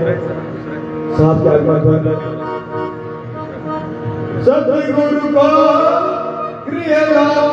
हैं साहब के आगमन पर। सतगुरु को गृह लाओ,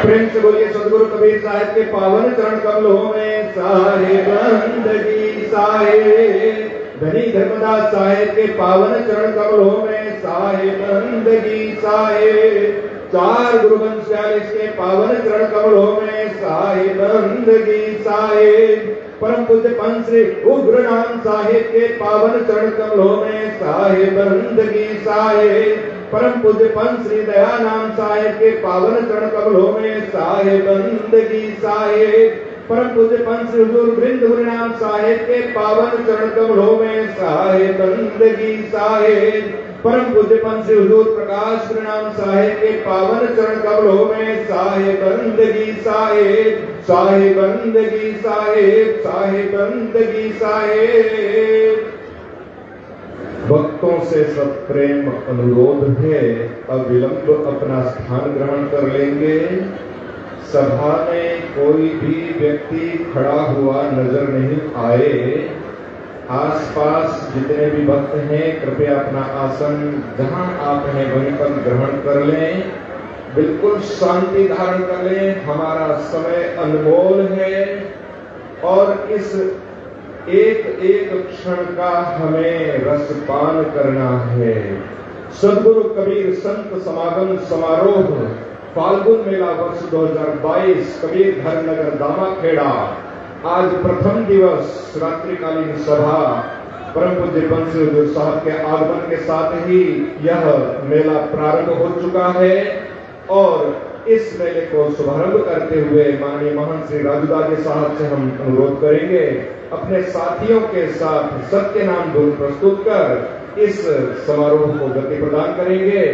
प्रेम से बोलिए सदगुरु कबीर साहिब के पावन चरण कमलों में सारे बंदगी साहे। धनी धर्मदास साहिब के पावन चरण कमलों में साहे बंदगी साहे। चार गुरुवंश 46 के पावन चरण कमलों में साहे बंदगी साहे। परम पूज्य पंच श्री उग्रनाम साहिब के पावन चरण कमलों में साहे बंदगी साहे। परम पूज्य पंच श्री दयानाम साहिब के पावन चरण कमलों में साहे बंदगी साहे। परम पूज्य पंच श्री हुजूर वृंद हरिनाम साहिब के पावन चरण कमलों में साहे बंदगी साहे। परम पूज्य पंच श्री हुजूर प्रकाश हरिनाम साहिब के पावन चरण कमलों में साहे बंदगी साहेब। साहे बंदगी साहेब, साहे बंदगी साहेब। भक्तों से सब प्रेम अनुरोध है, अविलंब अपना स्थान ग्रहण कर लेंगे। सभा में कोई भी व्यक्ति खड़ा हुआ नजर नहीं आए। आसपास जितने भी भक्त हैं कृपया अपना आसन जहां आप हैं वहीं पर ग्रहण कर लें। बिल्कुल शांति धारण कर लें। हमारा समय अनमोल है और इस एक एक क्षण का हमें रसपान करना है। सदगुरु कबीर संत समागम समारोह फाल्गुन मेला वर्ष 2022 कबीर धर्मनगर दामाखेड़ा। आज प्रथम दिवस रात्रिकालीन सभा परम पूज्य पंच श्री हुजूर साहब के आगमन के साथ ही यह मेला प्रारंभ हो चुका है और इस मेले को शुभारंभ करते हुए माननीय महंत श्री राजूदास साहब से हम अनुरोध करेंगे अपने साथियों के साथ सत्य नाम धुन प्रस्तुत कर इस समारोह को गति प्रदान करेंगे।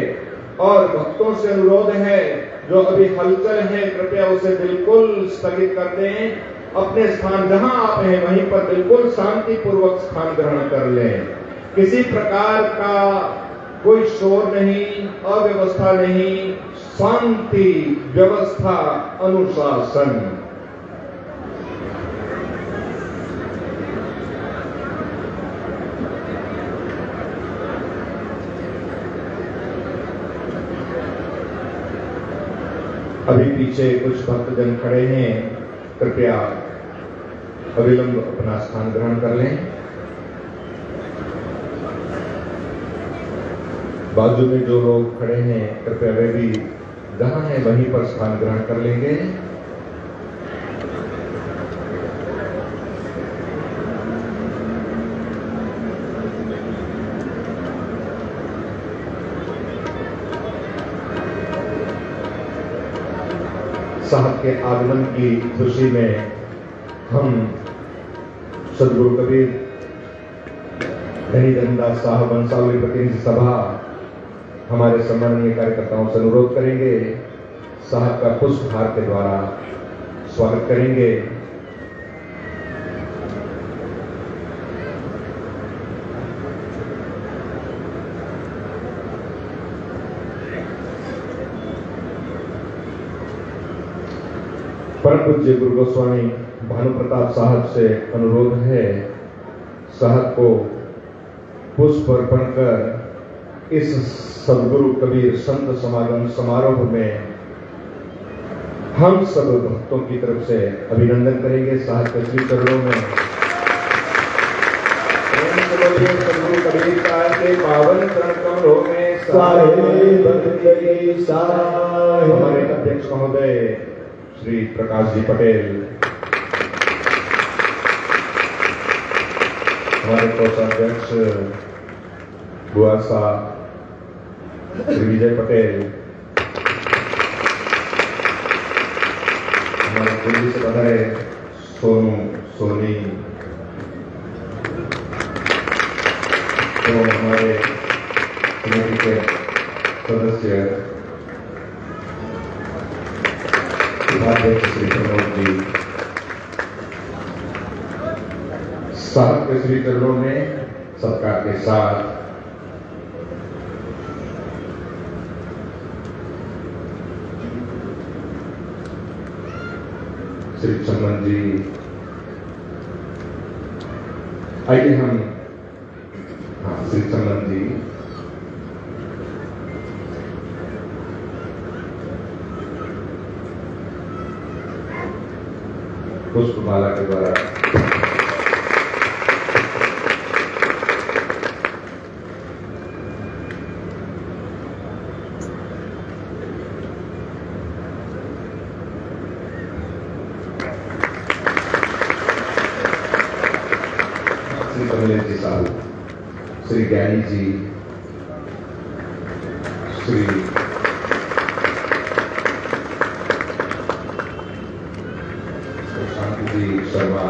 और भक्तों से अनुरोध है जो अभी हलचल है कृपया उसे बिल्कुल स्थगित कर दें। अपने स्थान जहां आप हैं वहीं पर बिल्कुल शांति पूर्वक स्थान ग्रहण कर लें। किसी प्रकार का कोई शोर नहीं, अव्यवस्था नहीं, शांति, व्यवस्था, अनुशासन। अभी पीछे कुछ भक्तजन खड़े हैं, कृपया अविलंब अपना स्थान ग्रहण कर लें। बाजू में जो लोग खड़े हैं कृपया वे भी जहां हैं वहीं पर स्थान ग्रहण कर लेंगे। साहब के आगमन की खुशी में हम सदगुरु कबीर धनी धर्मदास साहब वंशावली प्रतिनिधि सभा हमारे सम्माननीय कार्यकर्ताओं से अनुरोध करेंगे साहब का पुष्पहार के द्वारा स्वागत करेंगे। परम पूज्य गुरु गोस्वामी भानु प्रताप साहब से अनुरोध है, साहब को पुष्प अर्पण कर इस सदगुरु कबीर संत समागम समारोह में हम सब भक्तों की तरफ से अभिनंदन करेंगे। साहब के श्री चरणों में सदगुरु कबीर साहब के पावन चरण कमलों में हमारे अध्यक्ष महोदय श्री प्रकाश जी पटेल, हमारे कोषाध्यक्ष बुआ साहब श्री विजय पटेल, हमारे दिल्ली से पधारे सोनू सोनी, तो हमारे समिति के सदस्य उपाध्यक्ष श्री प्रमोद जी, साहब के श्री चरणों में सत्कार के साथ श्री चमन जी, आइए हम श्री चमन जी पुष्पमाला के द्वारा श्री कमलेश जी साहब, श्री ज्ञानी जी, श्री शांति जी शर्मा,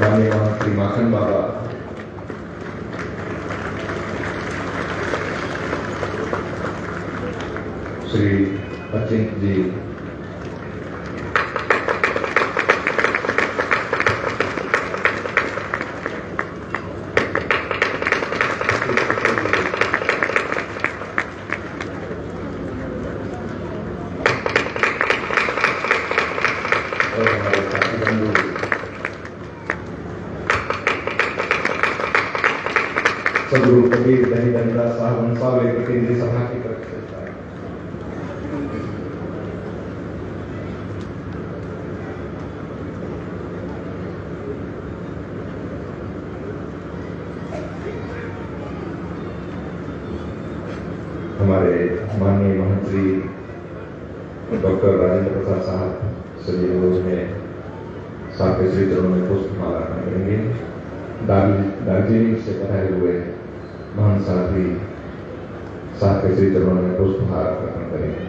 माननीय श्री माखन बाबा, श्री अचिंत जी, और हमारे साथी बंधु सदगुरु कबीर दहीदंडा साहब हंसावे प्रतिनिधि सभा की तरफ से हमारे माननीय मंत्री डॉक्टर राजेंद्र प्रसाद साहब सभी लोग में साहब के श्री चरणों में पुष्पमाला अर्पण करेंगे। दार्जिलिंग से पधारे हुए महान साथी साहब के श्री चरणों में पुष्पहार अर्पण करेंगे।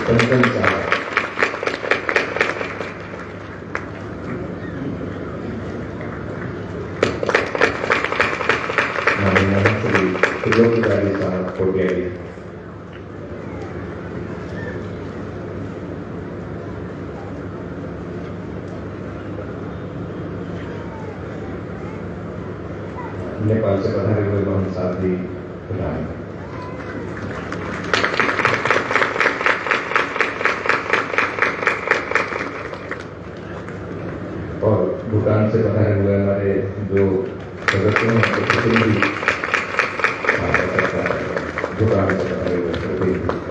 कंचन साहब, त्रिलोकी साहब कोटयारी, नेपाल से पधारे हुए महान साथी प्रधान, और भूटान से पधारे हुए हमारे जो सदस्य हैं प्रतिनिधि, भूटान से पधारे हुए प्रतिनिधि,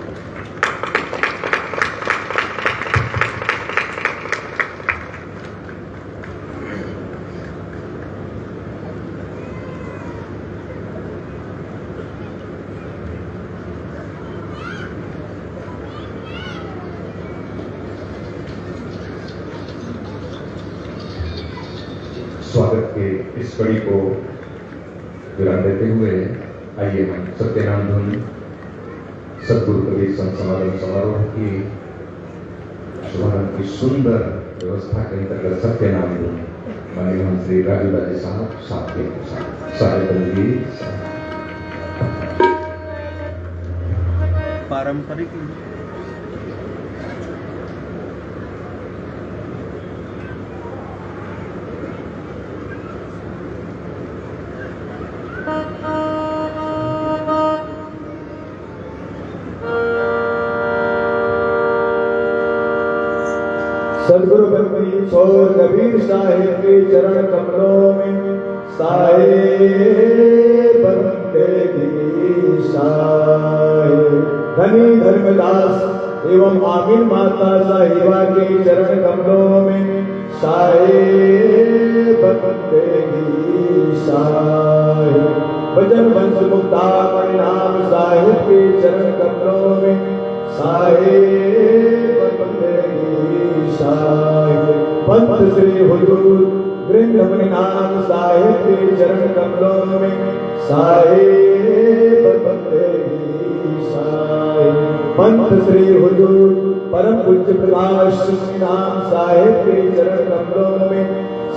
स्वागत के इस कड़ी को विराम देते हुए आइए हम सत्यनाम धुन सदगुरु कबीर संत समागम समारोह की शुभारंभ की सुंदर व्यवस्था के अंतर्गत सत्यनाम धुन माननीय श्री राजूलाल जी साहब साथ के साथ सारे बंदी पारंपरिक सदगुरु बंदी छोर कबीर साहिब के चरण कमलों में साहिब बंदेगी साहिब। धनी धर्मदास एवं आमिर माता साहिबा के चरण कमलों में साहिब बंदेगी साहिब। भजन वंश मुक्ता परिणाम साहिब के चरण कमलों में साहिब बंदेगी साहिब। पंत श्री हुजूर वृंदावन नाम साहिब के चरण कमलों में साहिब बंदेगी साहिब। पंत श्री हुजूर परम पूज्य प्रकाश नाम साहिब के चरण कमलों में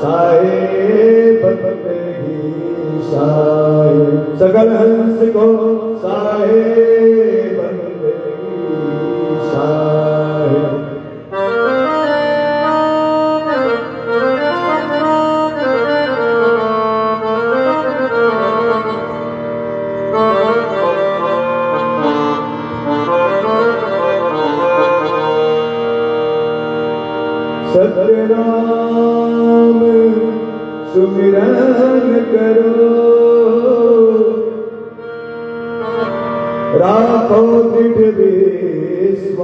साहिब बंदेगी साहिब। सकल हंस को साहिब बंदेगी साहिब। सत्य नाम सुमिरन करो राखो दृढ़ विश्वास।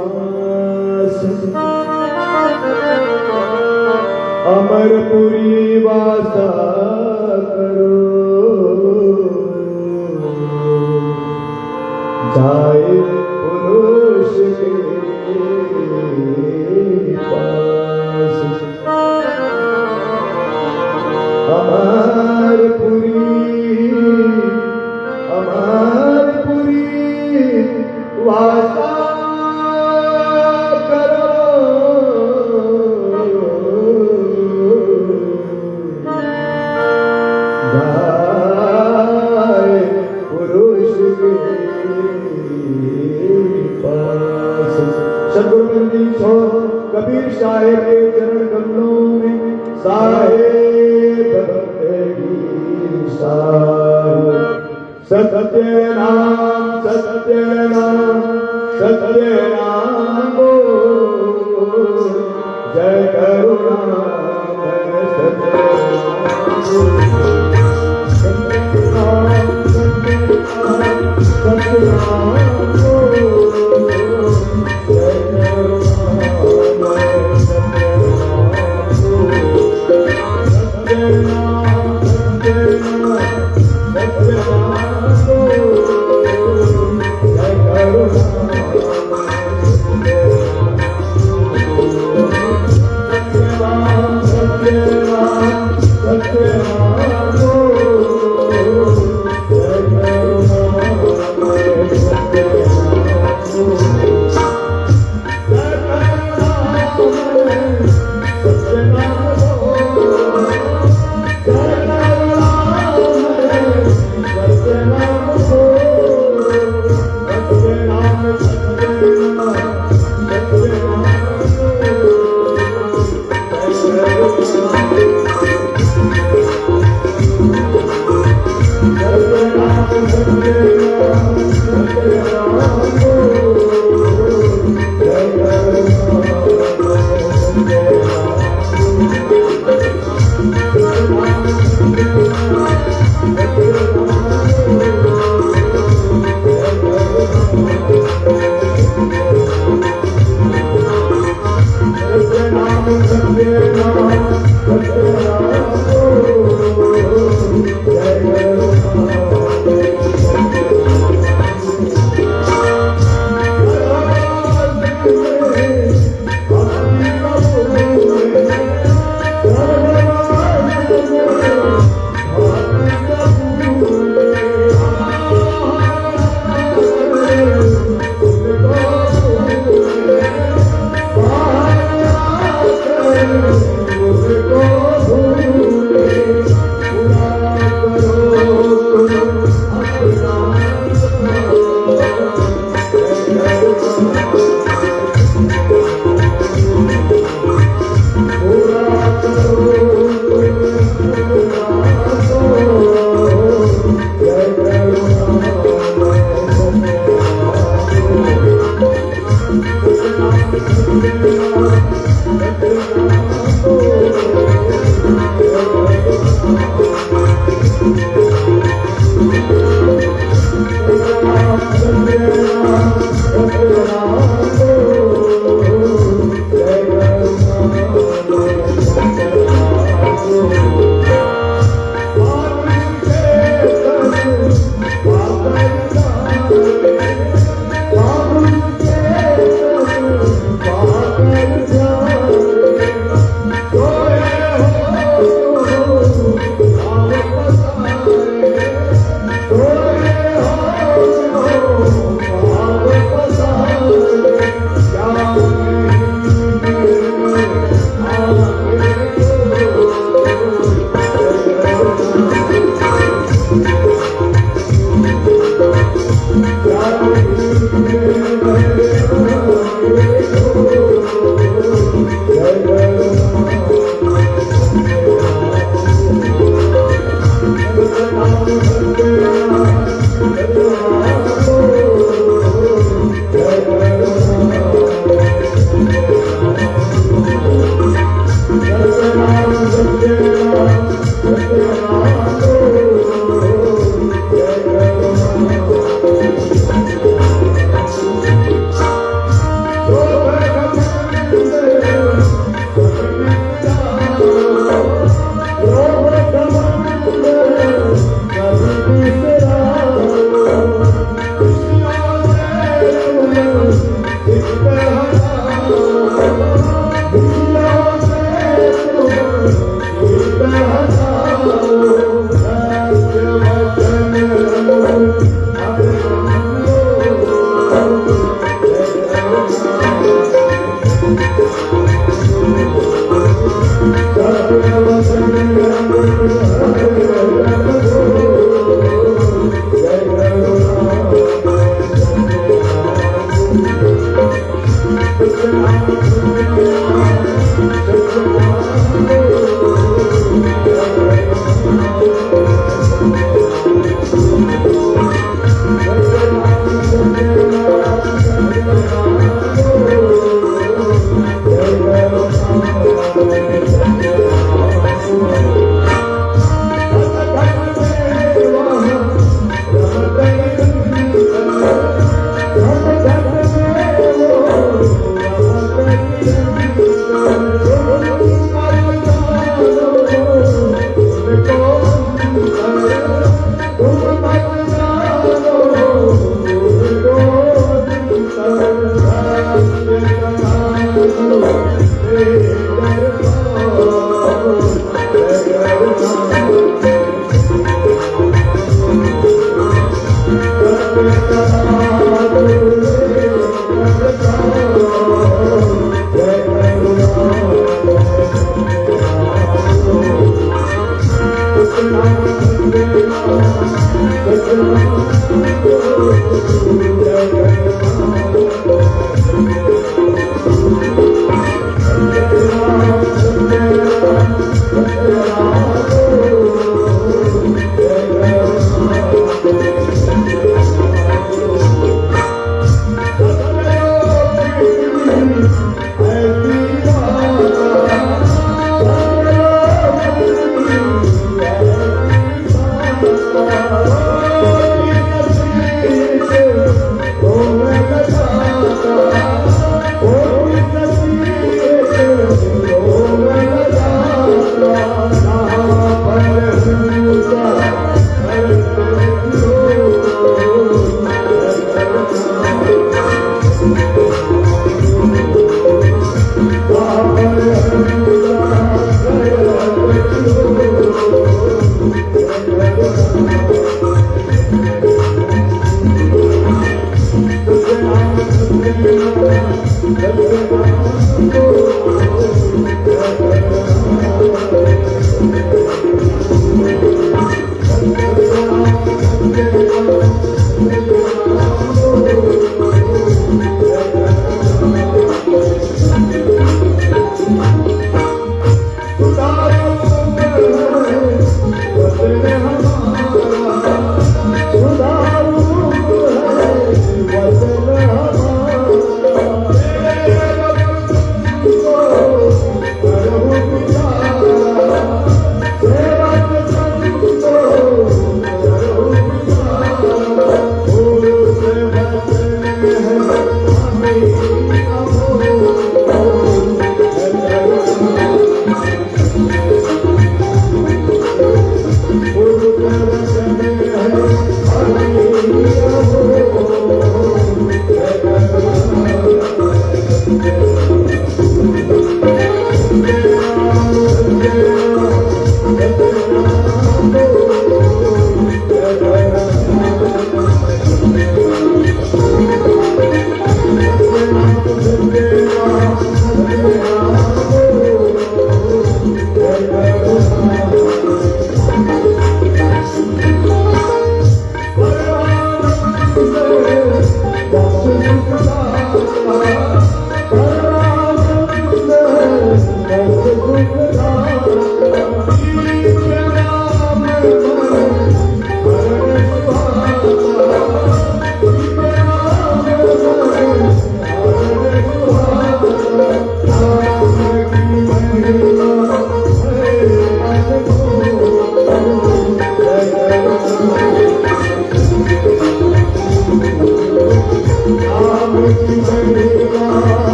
अमरपुरी वासा करो जाए पुरुष के पास। अमरपुरी वासा करो जाए पुरुष के पास। सदगुरु बंदी छोर कबीर साहिब के चरण कमलों में साहिब बंदेगी साहिब। सत्य नाम बोल जय करुणामय सत्य नाम बोल जय करुणामय सत्य नाम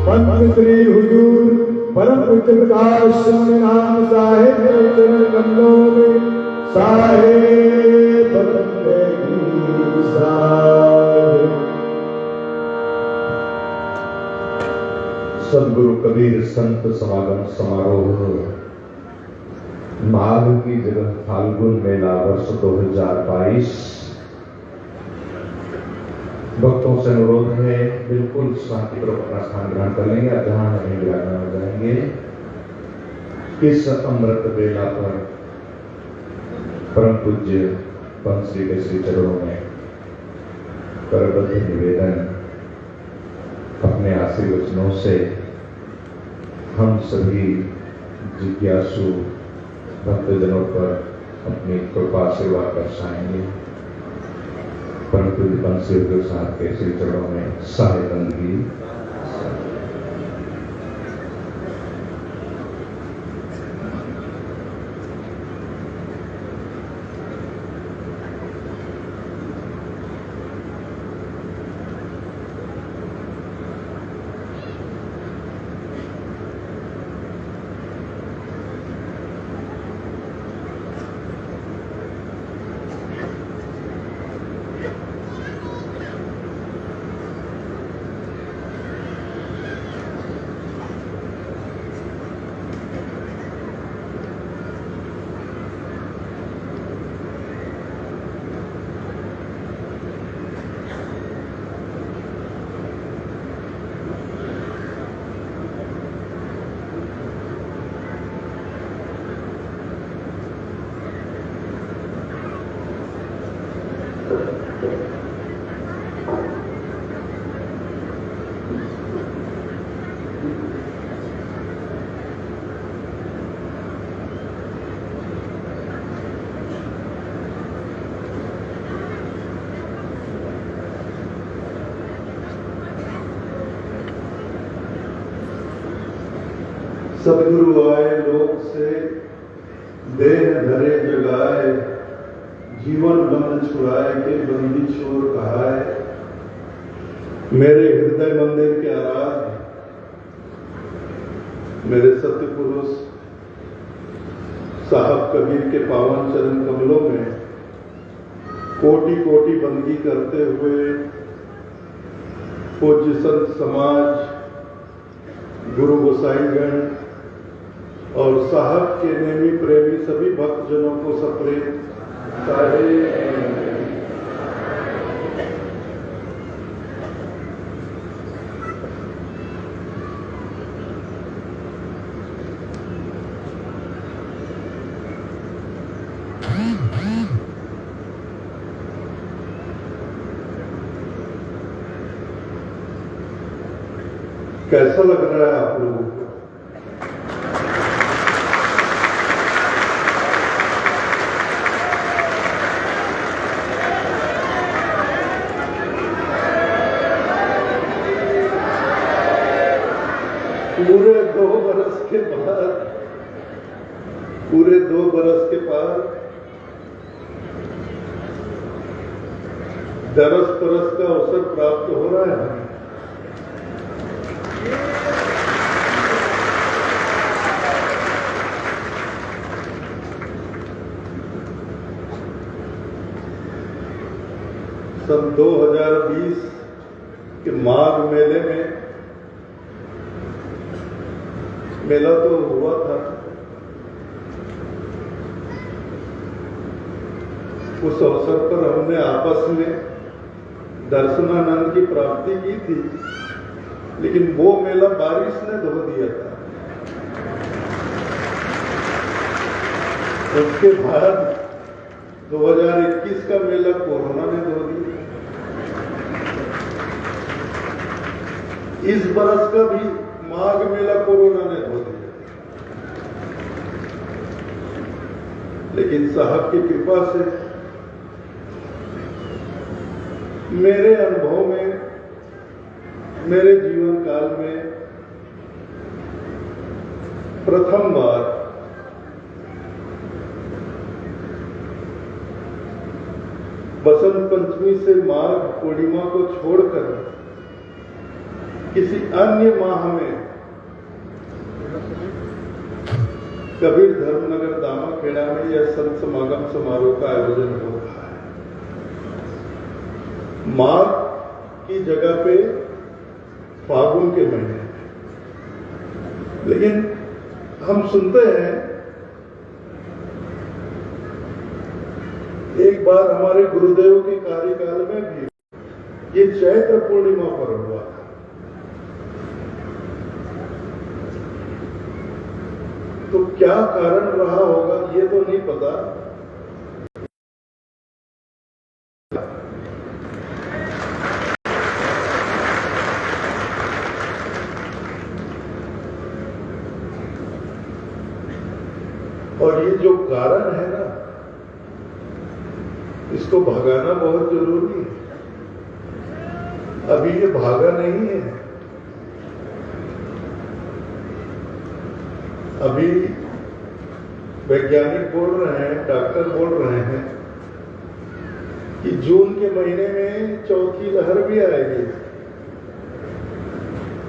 पंत श्री हुजूर परम पूज्य प्रकाश नाम साहेब के चरण कमलों में साहेब बंदगी साहेब। सदगुरु कबीर संत समागम समारोह माघ की जगह फाल्गुन मेला वर्ष 2022। भक्तों से अनुरोध है बिल्कुल शांतिपूर्वक अपना स्थान ग्रहण कर लेंगे। अब जहां हमें विराजमान हो जाएंगे इस अमृत बेला पर परम पूज्य बंसी के श्री चरणों में करबद्ध निवेदन अपने आशीर्वचनों से हम सभी जिज्ञासु भक्तजनों पर अपनी कृपा सेवा बरसाएंगे। परंतु बंसी के साथ के श्री चरणों में साहेब बंदगी। सदगुरु आए लोक से देह धरे जगाए, जीवन बंद छुड़ाए के बंदी छोर कहाए। मेरे हृदय मंदिर के आराध्य मेरे सत्य पुरुष साहब कबीर के पावन चरण कमलों में कोटि कोटि बंदगी करते हुए पूज्य संत समाज, गुरु गोसाईगण और साहब के नेमी प्रेमी सभी भक्तजनों को सप्रेम साहेब। कैसा लग रहा है आप लोगों को? पूरे 2 बरस के बाद दरस परस का अवसर प्राप्त हो रहा है। सन 2020 के माघ मेले में मेला तो हुआ था, उस अवसर पर हमने आपस में दर्शनानंद की प्राप्ति की थी। लेकिन वो मेला बारिश ने धो दिया था। उसके बाद 2021 का मेला कोरोना ने धो दिया। इस बरस का भी माघ मेला कोरोना ने धो दिया। लेकिन साहब की कृपा से मेरे अनुभव में, मेरे जीवन काल में प्रथम बार बसंत पंचमी से माघ पूर्णिमा को छोड़कर किसी अन्य माह में कबीर धर्मनगर दामाखेड़ा में यह संत समागम समारोह का आयोजन हो रहा है। माघ की जगह पे फागुन के महीने में। लेकिन हम सुनते हैं, एक बार हमारे गुरुदेव के कार्यकाल में भी ये चैत्र पूर्णिमा पर हुआ था। तो क्या कारण रहा होगा ये तो नहीं पता। और ये जो कारण है ना, इसको भगाना बहुत जरूरी है। अभी ये भागा नहीं है। अभी वैज्ञानिक बोल रहे हैं, डॉक्टर बोल रहे हैं कि जून के महीने में चौथी लहर भी आएगी,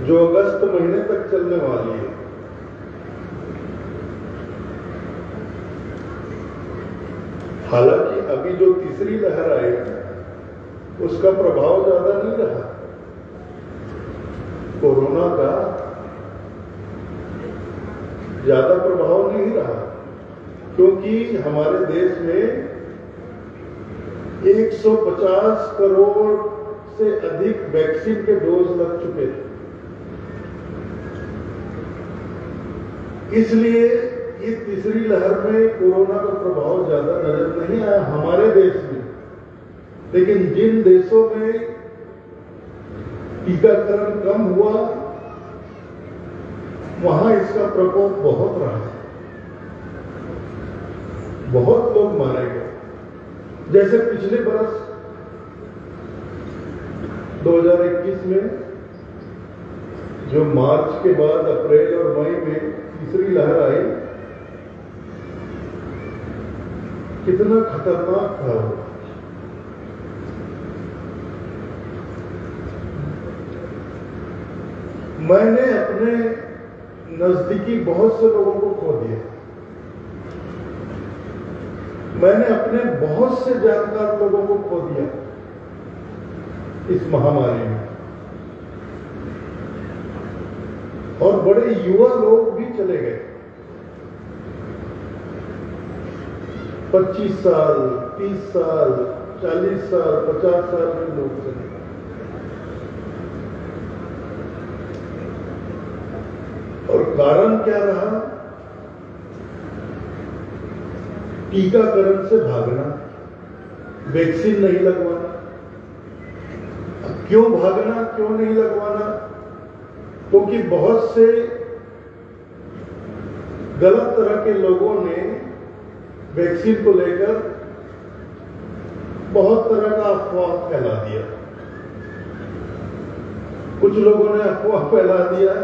जो अगस्त महीने तक चलने वाली है। हालांकि अभी जो तीसरी लहर आई उसका प्रभाव ज्यादा नहीं रहा कोरोना का, ज्यादा प्रभाव नहीं रहा, क्योंकि हमारे देश में 150 करोड़ से अधिक वैक्सीन के डोज लग चुके थे। इसलिए ये तीसरी लहर में कोरोना का प्रभाव ज्यादा नजर नहीं आया हमारे देश में। लेकिन जिन देशों में टीकाकरण कम हुआ, वहां इसका प्रकोप बहुत रहा, बहुत लोग मारे गए। जैसे पिछले बरस 2021 में जो मार्च के बाद अप्रैल और मई में तीसरी लहर आई, कितना खतरनाक था वो। मैंने अपने नजदीकी बहुत से लोगों को खो दिया। मैंने अपने बहुत से जानकार लोगों को खो दिया इस महामारी में, और बड़े युवा लोग भी चले गए। 25 साल, 30 साल, 40 साल, 50 साल के लोग चले गए। और कारण क्या रहा? टीकाकरण से भागना, वैक्सीन नहीं लगवाना। क्यों भागना, क्यों नहीं लगवाना? क्योंकि बहुत से गलत तरह के लोगों ने वैक्सीन को लेकर बहुत तरह का अफवाह फैला दिया। कुछ लोगों ने अफवाह फैला दिया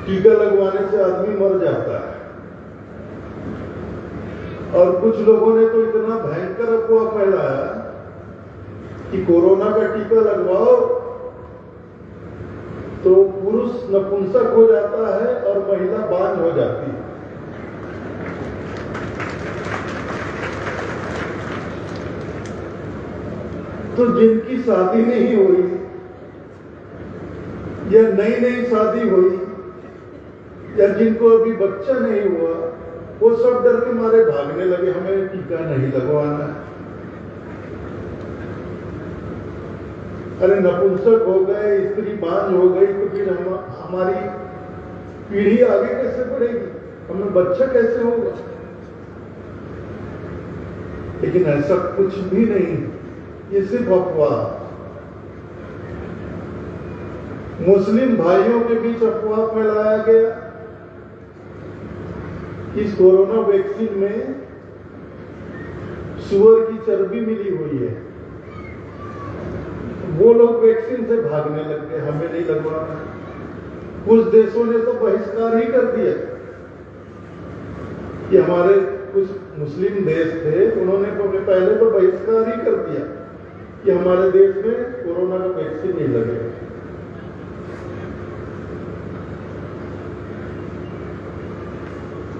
टीका लगवाने से आदमी मर जाता है, और कुछ लोगों ने तो इतना भयंकर अफवाह फैलाया कि कोरोना का टीका लगवाओ तो पुरुष नपुंसक हो जाता है और महिला बांझ हो जाती है। तो जिनकी शादी नहीं हुई या नई नई शादी हुई या जिनको अभी बच्चा नहीं हुआ, वो सब डर के मारे भागने लगे, हमें टीका नहीं लगवाना। अरे नपुंसक हो गए, स्त्री बांझ हो गई, तो फिर हमारी पीढ़ी आगे कैसे बढ़ेगी, हमें बच्चा कैसे होगा? लेकिन ऐसा कुछ भी नहीं, ये सिर्फ अफवाह। मुस्लिम भाइयों के बीच अफवाह फैलाया गया। इस कोरोना वैक्सीन में सुअर की चर्बी मिली हुई है। वो लोग वैक्सीन से भागने लग गए, हमें नहीं लगवाना। कुछ देशों ने तो बहिष्कार ही कर दिया कि हमारे कुछ मुस्लिम देश थे, उन्होंने पहले तो बहिष्कार ही कर दिया कि हमारे देश में कोरोना का वैक्सीन नहीं लगेगा।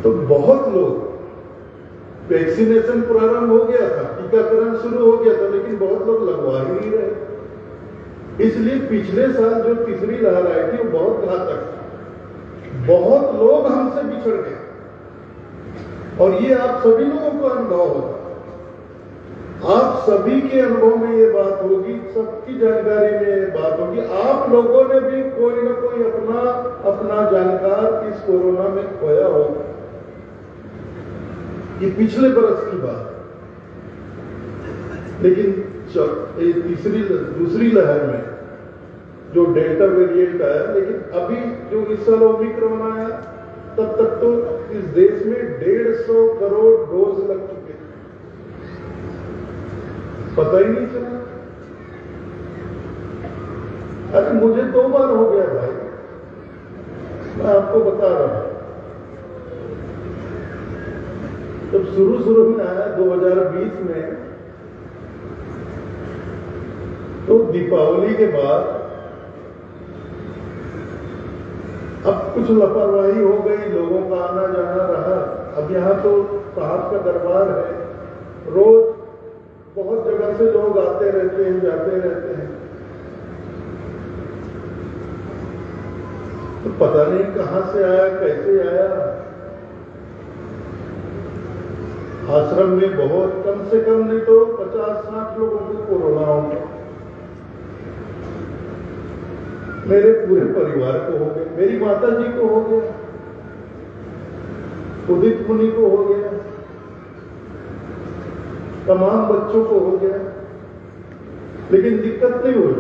तो बहुत लोग, वैक्सीनेशन प्रारंभ हो गया था, टीकाकरण शुरू हो गया था, लेकिन बहुत लोग लगवा ही नहीं रहे। इसलिए पिछले साल जो तीसरी लहर आई थी वो बहुत घातक थी। बहुत लोग हमसे बिछड़ गए, और ये आप सभी लोगों को अनुभव होगा। आप सभी के अनुभव में ये बात होगी, सबकी जानकारी में ये बात होगी। आप लोगों ने भी कोई ना कोई अपना जानकार इस कोरोना में खोया होगा। ये पिछले बरस की बात। लेकिन दूसरी लहर में जो डेल्टा वेरिएंट आया, लेकिन अभी जो इस साल ओमिक्रॉन आया, तब तक तो इस देश में 150 करोड़ डोज लग चुके थे, पता ही नहीं चला। अरे मुझे 2 बार हो गया भाई, मैं आपको बता रहा हूं। जब शुरू में आया 2020 में, तो दीपावली के बाद अब कुछ लापरवाही हो गई, लोगों का आना जाना रहा। अब यहां तो साहब का दरबार है, रोज बहुत जगह से लोग आते रहते हैं, जाते रहते हैं। तो पता नहीं कहां से आया, कैसे आया। आश्रम में बहुत कम से कम नहीं तो 50-60 लोगों को कोरोना हो गया। मेरे पूरे परिवार को हो गया, मेरी माता जी को हो गया, उदित मुनि को हो गया, तमाम बच्चों को हो गया। लेकिन दिक्कत नहीं हुई।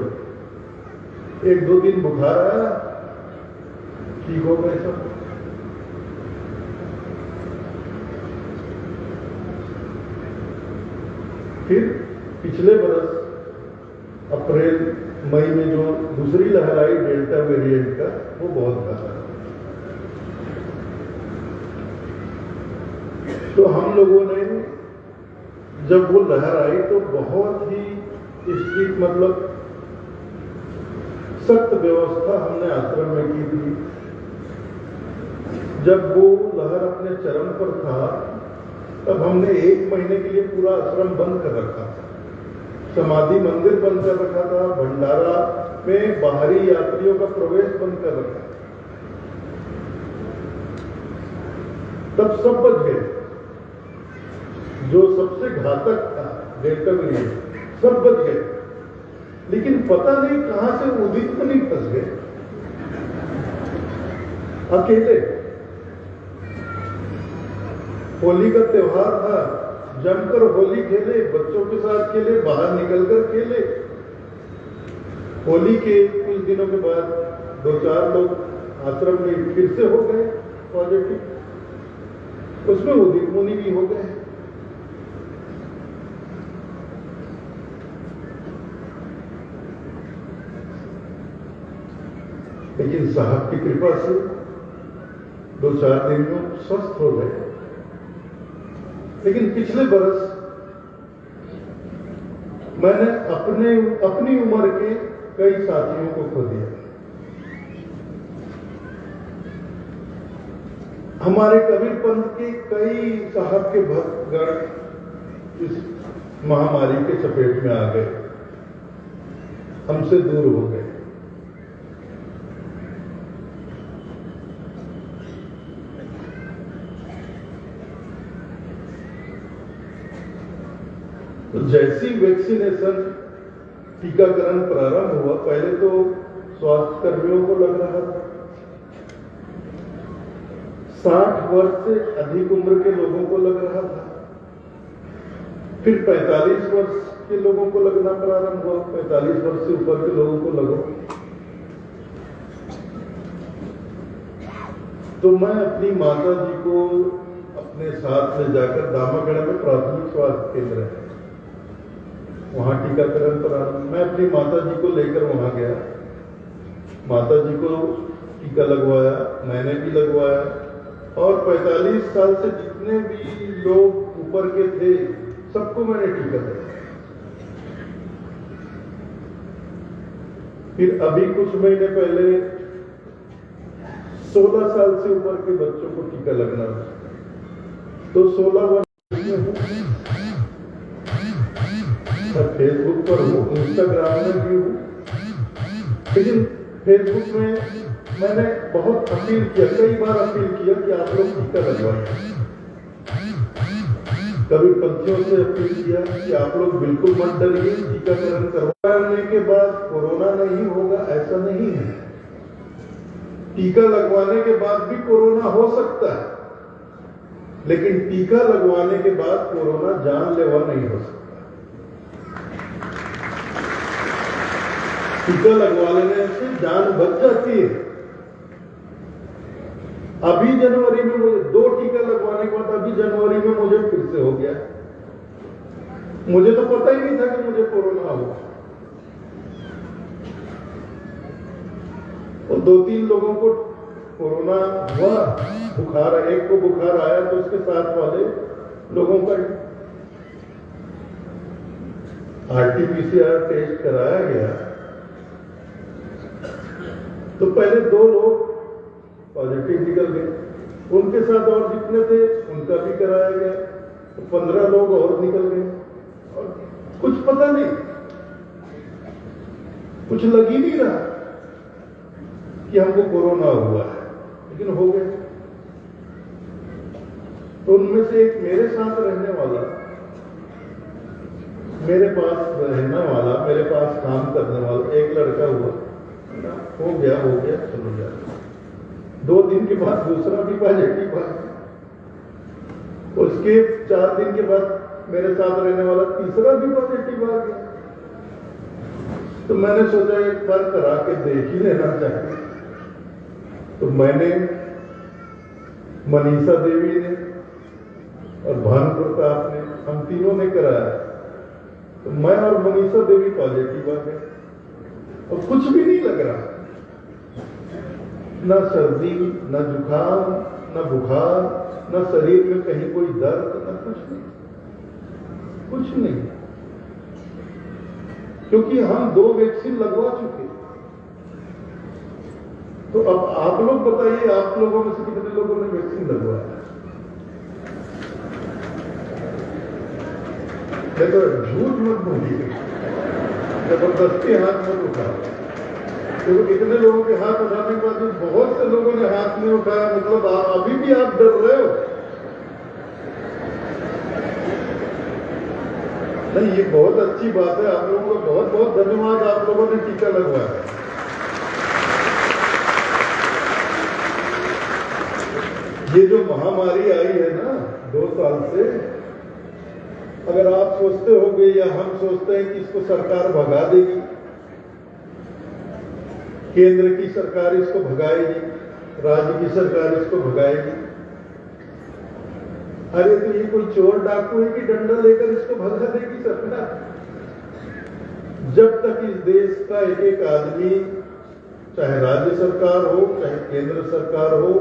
1-2 दिन बुखार आया, ठीक हो गए सब। फिर पिछले बरस अप्रैल मई में जो दूसरी लहर आई डेल्टा वेरिएंट का, वो बहुत घातक। तो हम लोगों ने जब वो लहर आई तो बहुत ही स्ट्रिक्ट, मतलब सख्त व्यवस्था हमने आश्रम में की थी। जब वो लहर अपने चरम पर था, तब हमने 1 महीने के लिए पूरा आश्रम बंद कर रखा था। समाधि मंदिर बंद कर रखा था, भंडारा में बाहरी यात्रियों का प्रवेश बंद कर रखा। तब सब बच गए। जो सबसे घातक था डेल्टा वेरिएंट, सब बच गए। लेकिन पता नहीं कहां से उदित मुनि फंस गए अकेले। होली का त्योहार था, जमकर होली खेले, बच्चों के साथ खेले, बाहर निकलकर खेले। होली के कुछ दिनों के बाद 2-4 लोग आश्रम में फिर से हो गए पॉजिटिव। उसमें उदित मुनि भी हो गए। लेकिन साहब की कृपा से 2-4 दिन में स्वस्थ हो गए। लेकिन पिछले बरस मैंने अपनी उम्र के कई साथियों को खो दिया। हमारे कबीर पंथ के कई साहब के भक्तगण इस महामारी के चपेट में आ गए, हमसे दूर हो गए। तो जैसी वैक्सीनेशन टीकाकरण प्रारंभ हुआ, पहले तो स्वास्थ्य कर्मियों को लग रहा था, 60 वर्ष से अधिक उम्र के लोगों को लग रहा था, फिर 45 वर्ष के लोगों को लगना प्रारंभ हुआ, 45 वर्ष से ऊपर के लोगों को लगा। तो मैं अपनी माता जी को अपने साथ ले जाकर, दामागढ़ में प्राथमिक स्वास्थ्य केंद्र है, वहां टीकाकरण प्रारंभ, मैं अपनी माता जी को लेकर वहां गया, माता जी को टीका लगवाया, मैंने भी लगवाया, और 45 साल से जितने भी लोग ऊपर के थे सबको मैंने टीका दिया। फिर अभी कुछ महीने पहले 16 साल से ऊपर के बच्चों को टीका लगना था, तो 16 वर्ष मैं फेसबुक पर हूँ, इंस्टाग्राम में भी हूँ, लेकिन फेसबुक में मैंने बहुत अपील किया, कई बार अपील किया कि आप लोग टीका लगवाइए। कभी पंथियों से अपील किया कि आप लोग बिल्कुल मत डरिए, टीकाकरण करवाने के बाद कोरोना नहीं होगा, ऐसा नहीं है। टीका लगवाने के बाद भी कोरोना हो सकता है, लेकिन टीका लगवाने के बाद कोरोना जानलेवा नहीं हो सकता। टीका लगवा लेने से जान बच जाती है। अभी जनवरी में मुझे 2 टीका लगवाने के बाद अभी जनवरी में मुझे फिर से हो गया। मुझे तो पता ही नहीं था कि मुझे कोरोना होगा। और 2-3 लोगों को कोरोना हुआ, बुखार, एक को बुखार आया तो उसके साथ वाले लोगों का RT-PCR टेस्ट कराया गया, तो पहले 2 लोग पॉजिटिव निकल गए, उनके साथ और जितने थे उनका भी कराया गया, तो 15 लोग और निकल गए, और कुछ पता नहीं, कुछ लग ही नहीं रहा कि हमको कोरोना हुआ है, लेकिन हो गए। तो उनमें से एक मेरे साथ रहने वाला, मेरे पास रहने वाला, मेरे पास काम करने वाला एक लड़का हुआ, हो गया चलो यार। 2 दिन के बाद दूसरा भी पॉजिटिव आया, उसके 4 दिन के बाद मेरे साथ रहने वाला तीसरा भी पॉजिटिव आ गया। तो मैंने सोचा एक बार करा के देख ही लेना चाहिए, तो मैंने, मनीषा देवी ने और भानु प्रताप ने, हम तीनों ने कराया। तो मैं और मनीषा देवी पॉजिटिव आ गए, और कुछ भी नहीं लग रहा, न सर्दी, न जुकाम, न बुखार, न शरीर में कहीं कोई दर्द, न कुछ नहीं, क्योंकि हम 2 वैक्सीन लगवा चुके। तो अब आप लोग बताइए, आप लोगों में से कितने लोगों ने वैक्सीन लगवाया? मैं तो झूठ मत बोलिए, जबरदस्ती हाथ मत उठाओ। तो इतने लोगों के हाथ उठाने के बाद बहुत से लोगों ने हाथ नहीं उठाया, मतलब अभी भी आप डर रहे हो? नहीं, ये बहुत अच्छी बात है, आप लोगों का बहुत बहुत धन्यवाद, आप लोगों ने टीका लगवाया। ये जो महामारी आई है ना 2 साल से, अगर आप सोचते होंगे या हम सोचते हैं कि इसको सरकार भगा देगी, केंद्र की सरकार इसको भगाएगी, राज्य की सरकार इसको भगाएगी, अरे तो ये कोई चोर डाकू है कि डंडा लेकर इसको भगा देगी सरकार? जब तक इस देश का एक एक आदमी, चाहे राज्य सरकार हो चाहे केंद्र सरकार हो,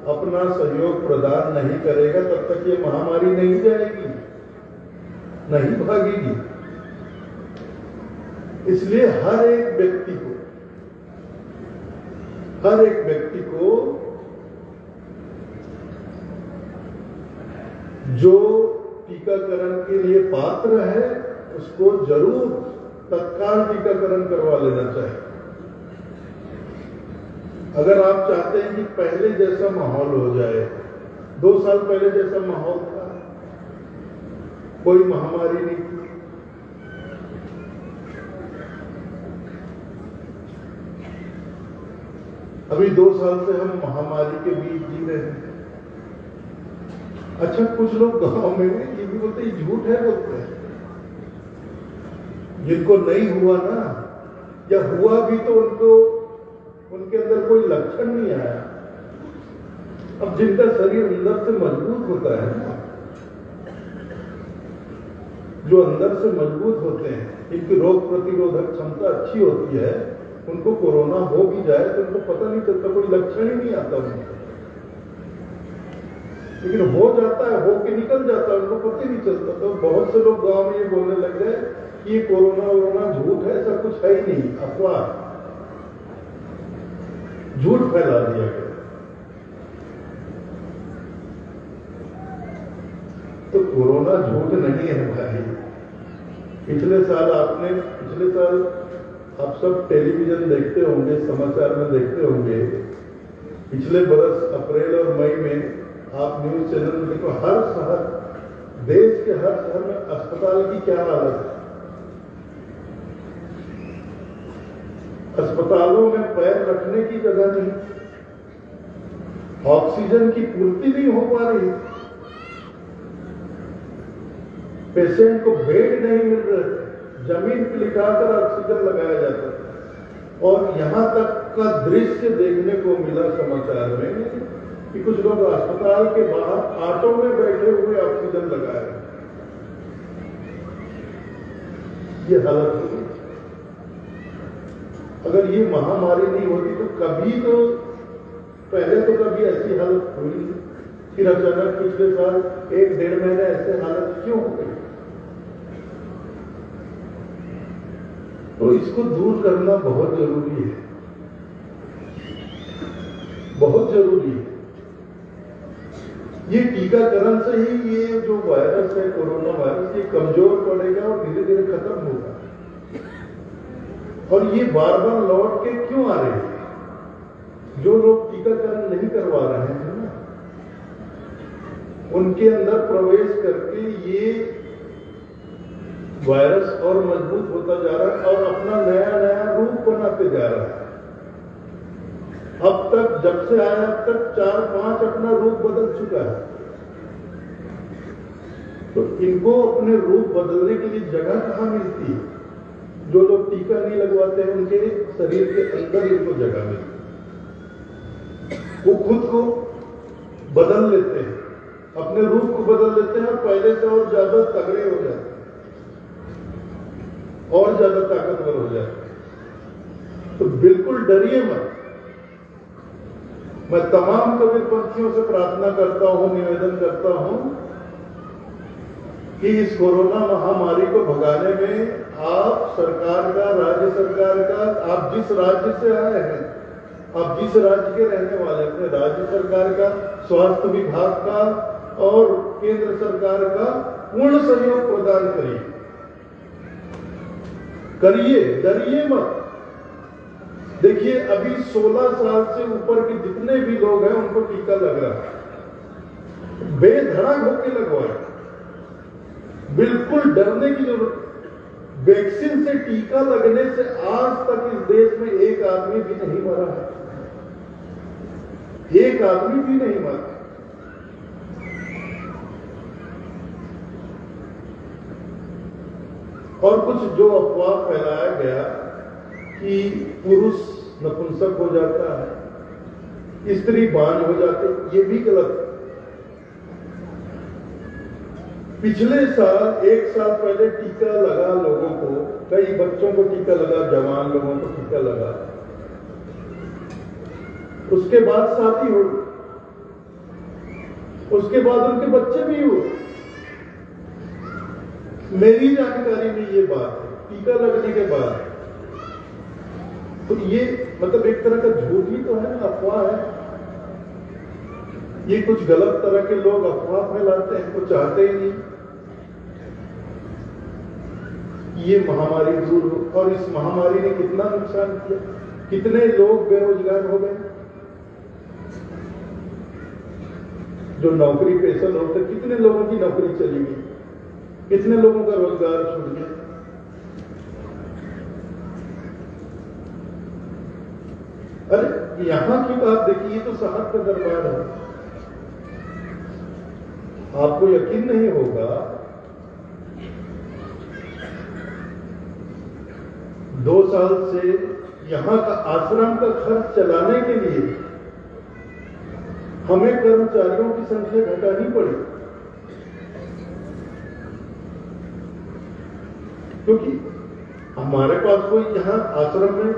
अपना सहयोग प्रदान नहीं करेगा, तब तक ये महामारी नहीं जाएगी, नहीं भागेगी। इसलिए हर एक व्यक्ति को जो टीकाकरण के लिए पात्र है उसको जरूर तत्काल टीकाकरण करवा लेना चाहिए। अगर आप चाहते हैं कि पहले जैसा माहौल हो जाए, 2 साल पहले जैसा माहौल था, कोई महामारी नहीं थी, अभी 2 साल से हम महामारी के बीच जी रहे हैं। अच्छा, कुछ लोग गांव में ये भी बोलते हैं झूठ है, बोलते हैं जिनको नहीं हुआ ना, या हुआ भी तो उनके अंदर कोई लक्षण नहीं आया। अब जिनका शरीर अंदर से मजबूत होता है ना, जो अंदर से मजबूत होते हैं, इनकी रोग प्रतिरोधक क्षमता अच्छी होती है, उनको कोरोना हो भी जाए तो उनको पता नहीं चलता, कोई लक्षण ही नहीं आता उनको। लेकिन हो जाता है, हो के निकल जाता है, उनको पता ही नहीं चलता। तो बहुत से लोग गांव में ये बोलने लग गए कि ये कोरोना झूठ है, ऐसा कुछ है ही नहीं, अफवाह, झूठ फैला दिया गया। तो कोरोना झूठ नहीं है भाई। पिछले साल आप सब टेलीविजन देखते होंगे, समाचार में देखते होंगे, पिछले बरस अप्रैल और मई में आप न्यूज चैनल में देखो, हर शहर, देश के हर शहर में अस्पताल की क्या हालत है। अस्पतालों में पैर रखने की जगह नहीं, ऑक्सीजन की पूर्ति नहीं हो पा रही, पेशेंट को बेड नहीं मिल रहे, जमीन पर लिटाकर ऑक्सीजन लगाया जाता है। और यहां तक का दृश्य देखने को मिला समाचार में कि कुछ लोग अस्पताल के बाहर ऑटो में बैठे हुए ऑक्सीजन लगा रहे हैं। ये हालत होगी। अगर ये महामारी नहीं होती तो कभी तो पहले तो कभी ऐसी हालत हुई नहीं, फिर अचानक पिछले साल 1-1.5 महीने ऐसे हालत क्यों हो गई? तो इसको दूर करना बहुत जरूरी है, बहुत जरूरी है। ये टीकाकरण से ही ये जो वायरस है, कोरोना वायरस, ये कमजोर पड़ेगा और धीरे धीरे खत्म होगा। और ये बार बार लौट के क्यों आ रहे हैं? जो लोग टीकाकरण नहीं करवा रहे हैं ना, उनके अंदर प्रवेश करके ये वायरस और मजबूत होता जा रहा है और अपना नया नया रूप बनाते जा रहा है। अब तक जब से आया अब तक 4-5 अपना रूप बदल चुका है। तो इनको अपने रूप बदलने के लिए जगह कहां मिलती है? जो लोग टीका नहीं लगवाते हैं उनके शरीर के अंदर इनको जगह मिलती है। वो खुद को बदल लेते हैं, अपने रूप को बदल लेते हैं और पहले से और ज्यादा तगड़े हो जाते हैं और ज्यादा ताकतवर हो जाते हैं। तो बिल्कुल डरिए मत। मैं तमाम कबीर पंथियों से प्रार्थना करता हूं, निवेदन करता हूं कि इस कोरोना महामारी को भगाने में आप सरकार का, राज्य सरकार का, आप जिस राज्य से आए हैं, आप जिस राज्य के रहने वाले, अपने राज्य सरकार का, स्वास्थ्य विभाग का और केंद्र सरकार का पूर्ण सहयोग प्रदान करिए, डरिए मत। देखिए, अभी 16 साल से ऊपर के जितने भी लोग हैं उनको टीका लग रहा है, बेधड़क होकर लगवाए, बिल्कुल डरने की जरूरत। वैक्सीन से टीका लगने से आज तक इस देश में एक आदमी भी नहीं मरा है, एक आदमी भी नहीं मरा। और कुछ जो अफवाह फैलाया गया कि पुरुष नपुंसक हो जाता है, स्त्री बांझ हो जाती है, ये भी गलत है। पिछले साल 1 साल पहले टीका लगा लोगों को, कई बच्चों को टीका लगा, जवान लोगों को टीका लगा, उसके बाद शादी हुई, उसके बाद उनके बच्चे भी हुए। मेरी जानकारी में ये बात है, टीका लगने के बाद। तो ये मतलब एक तरह का झूठ ही तो है ना, अफवाह है। ये कुछ गलत तरह के लोग अफवाह फैलाते हैं, वो चाहते ही नहीं ये महामारी दूर हो। और इस महामारी ने कितना नुकसान किया, कितने लोग बेरोजगार हो गए, जो नौकरी पेशा लोग थे, कितने लोगों की नौकरी चली गई, कितने लोगों का रोजगार छूट गया। अरे यहाँ की बात देखिए, ये तो साहब का दरबार है। आपको यकीन नहीं होगा, 2 साल से यहाँ का आश्रम का खर्च चलाने के लिए हमें कर्मचारियों की संख्या घटानी पड़ी, क्योंकि हमारे पास कोई यहाँ आश्रम में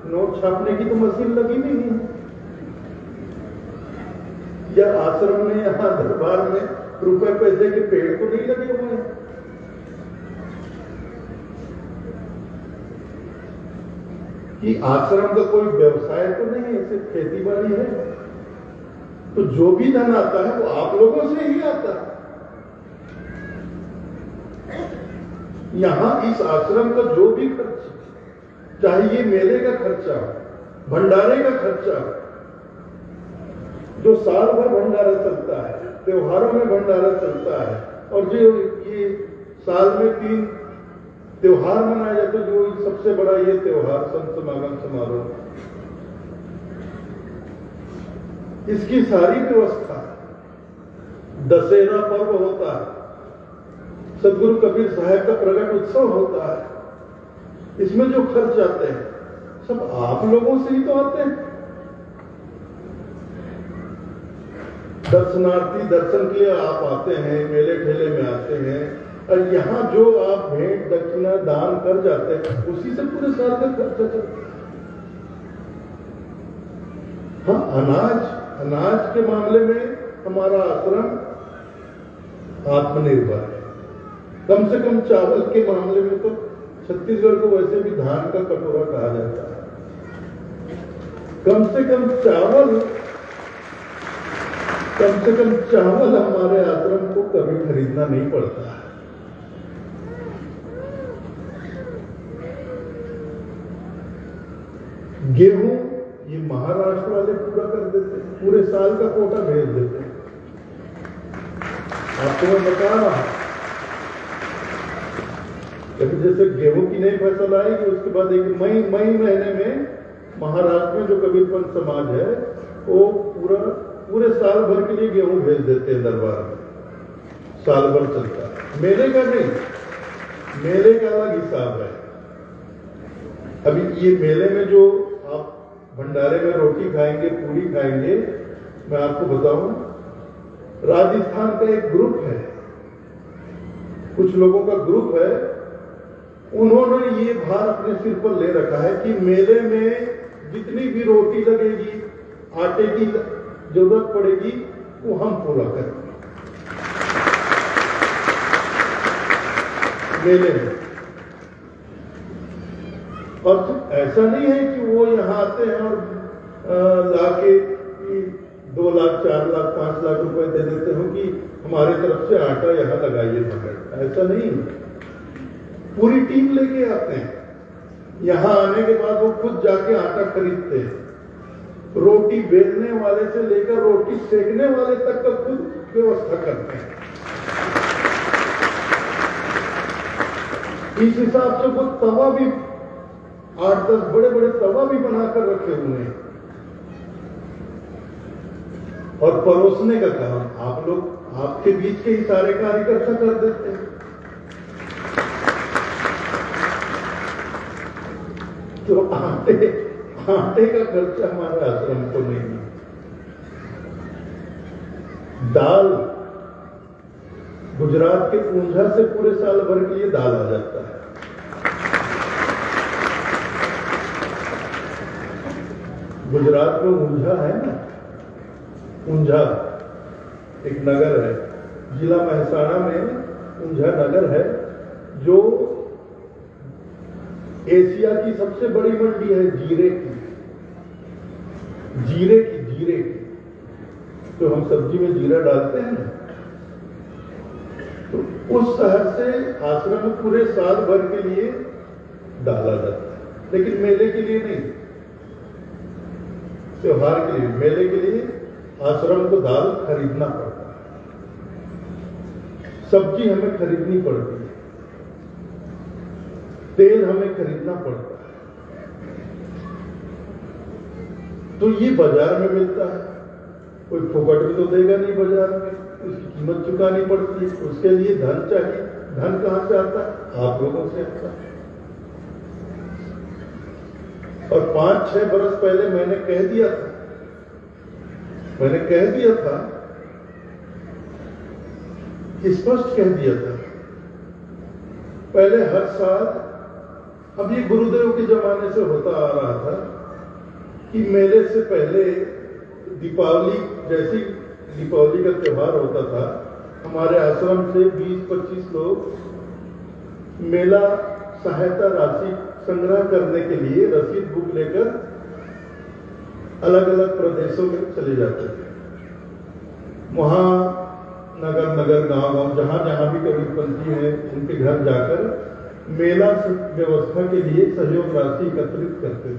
नोट छापने की तो मशीन लगी नहीं है, या आश्रम में यहाँ दरबार में रुपए पैसे के पेड़ तो नहीं लगे हुए हैं। कि आश्रम का कोई व्यवसाय तो नहीं है, सिर्फ खेती बाड़ी है। तो जो भी धन आता है वो आप लोगों से ही आता है। यहां इस आश्रम का जो भी खर्च, चाहे ये मेले का खर्चा, भंडारे का खर्चा, जो साल भर भंडारा चलता है, त्योहारों में भंडारा चलता है, और जो ये साल में 3 त्योहार मनाया जाता है, जो सबसे बड़ा ये त्योहार संत समागम समारोह, इसकी सारी व्यवस्था, दशहरा पर्व होता है, सदगुरु कबीर साहब का प्रगट उत्सव होता है, इसमें जो खर्च आते हैं सब आप लोगों से ही तो आते हैं। दर्शनार्थी दर्शन के लिए आप आते हैं, मेले ठेले में आते हैं, और यहाँ जो आप भेंट दक्षिणा दान कर जाते हैं उसी से पूरे साल का खर्चा चलता है। हाँ, अनाज के मामले में हमारा आश्रम आत्मनिर्भर है। कम से कम चावल के मामले में तो छत्तीसगढ़ को वैसे भी धान का कटोरा कहा जाता है। कम से कम चावल हमारे आश्रम को कभी खरीदना नहीं पड़ता है। गेहूं ये महाराष्ट्र वाले पूरा कर देते हैं, पूरे साल का कोटा भेज देते हैं। आपको मैं बता रहा हूं, जैसे गेहूं की नई फसल आएगी उसके बाद एक मई महीने में महाराष्ट्र में जो कबीरपंथ समाज है वो पूरे साल भर के लिए गेहूं भेज देते हैं दरबार में, साल भर चलता है। मेले का नहीं, मेले का अलग हिसाब है। अभी ये मेले में जो आप भंडारे में रोटी खाएंगे, पूरी खाएंगे, मैं आपको बताऊं, राजस्थान का एक ग्रुप है, कुछ लोगों का ग्रुप है, उन्होंने ये भार अपने सिर पर ले रखा है कि मेले में जितनी भी रोटी लगेगी, आटे की जरूरत पड़ेगी, वो हम पूरा करेंगे मेले में। और ऐसा नहीं है कि वो यहाँ आते हैं और लाके 2 लाख 4 लाख 5 लाख रुपए दे देते हो कि हमारे तरफ से आटा यहाँ लगाइए पकड़, ऐसा नहीं। पूरी टीम लेके आते हैं, यहाँ आने के बाद वो खुद जाके आटा खरीदते हैं, रोटी बेलने वाले से लेकर रोटी सेकने वाले तक का खुद व्यवस्था करते हैं। इस हिसाब से वो तवा भी 8-10 बड़े तवा भी बनाकर रखे हुए हैं। और परोसने का काम आप लोग, आपके बीच के ही सारे कार्यकर्ता कर देते हैं। तो आटे का खर्चा हमारे आश्रम को नहीं है। दाल गुजरात के ऊंझा से पूरे साल भर के लिए दाल आ जाता है। गुजरात में ऊंझा है ना, ऊंझा एक नगर है, जिला महसाणा में ऊंझा नगर है, जो एशिया की सबसे बड़ी मंडी है जीरे की। तो हम सब्जी में जीरा डालते हैं ना, तो उस शहर से आश्रम में पूरे साल भर के लिए डाला जाता है, लेकिन मेले के लिए नहीं, त्योहार के लिए। मेले के लिए आश्रम को दाल खरीदना पड़ता है, सब्जी हमें खरीदनी पड़ती है, तेल हमें खरीदना पड़ता है। तो ये बाजार में मिलता है, कोई फुकट में तो देगा नहीं बाजार में, उसकी कीमत चुकानी पड़ती है, उसके लिए धन चाहिए। धन कहां से आता है? आप लोगों से आता है। और 5-6 बरस पहले मैंने कह दिया था, स्पष्ट कह दिया था, पहले हर साल, अब ये गुरुदेव के जमाने से होता आ रहा था कि मेले से पहले दीपावली, जैसी दीपावली का त्योहार होता था, हमारे आश्रम से 20-25 लोग मेला सहायता राशि संग्रह करने के लिए रसीद बुक लेकर अलग अलग प्रदेशों में चले जाते थे। वहां नगर गांव जहां जहां भी कबीरपंथी है उनके घर जाकर मेला व्यवस्था के लिए सहयोग राशि एकत्रित करते थे।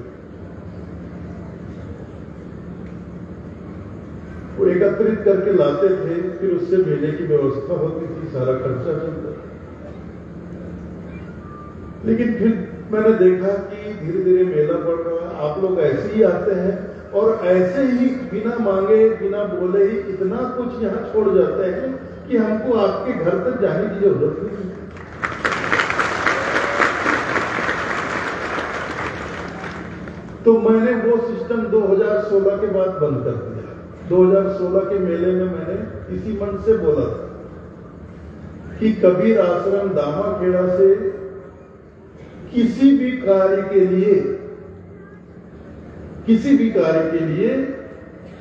वो एकत्रित करके लाते थे, फिर उससे मेले की व्यवस्था होती थी, सारा खर्चा चलता था। लेकिन फिर मैंने देखा कि धीरे धीरे मेला बढ़ रहा है, आप लोग ऐसे ही आते हैं और ऐसे ही बिना मांगे बिना बोले ही इतना कुछ यहाँ छोड़ जाते हैं कि हमको आपके घर तक जाने की जरूरत नहीं है। तो मैंने वो सिस्टम 2016 के बाद बंद कर दिया। 2016 के मेले में मैंने इसी मन से बोला था कि कबीर आश्रम दामाखेड़ा से किसी भी कार्य के लिए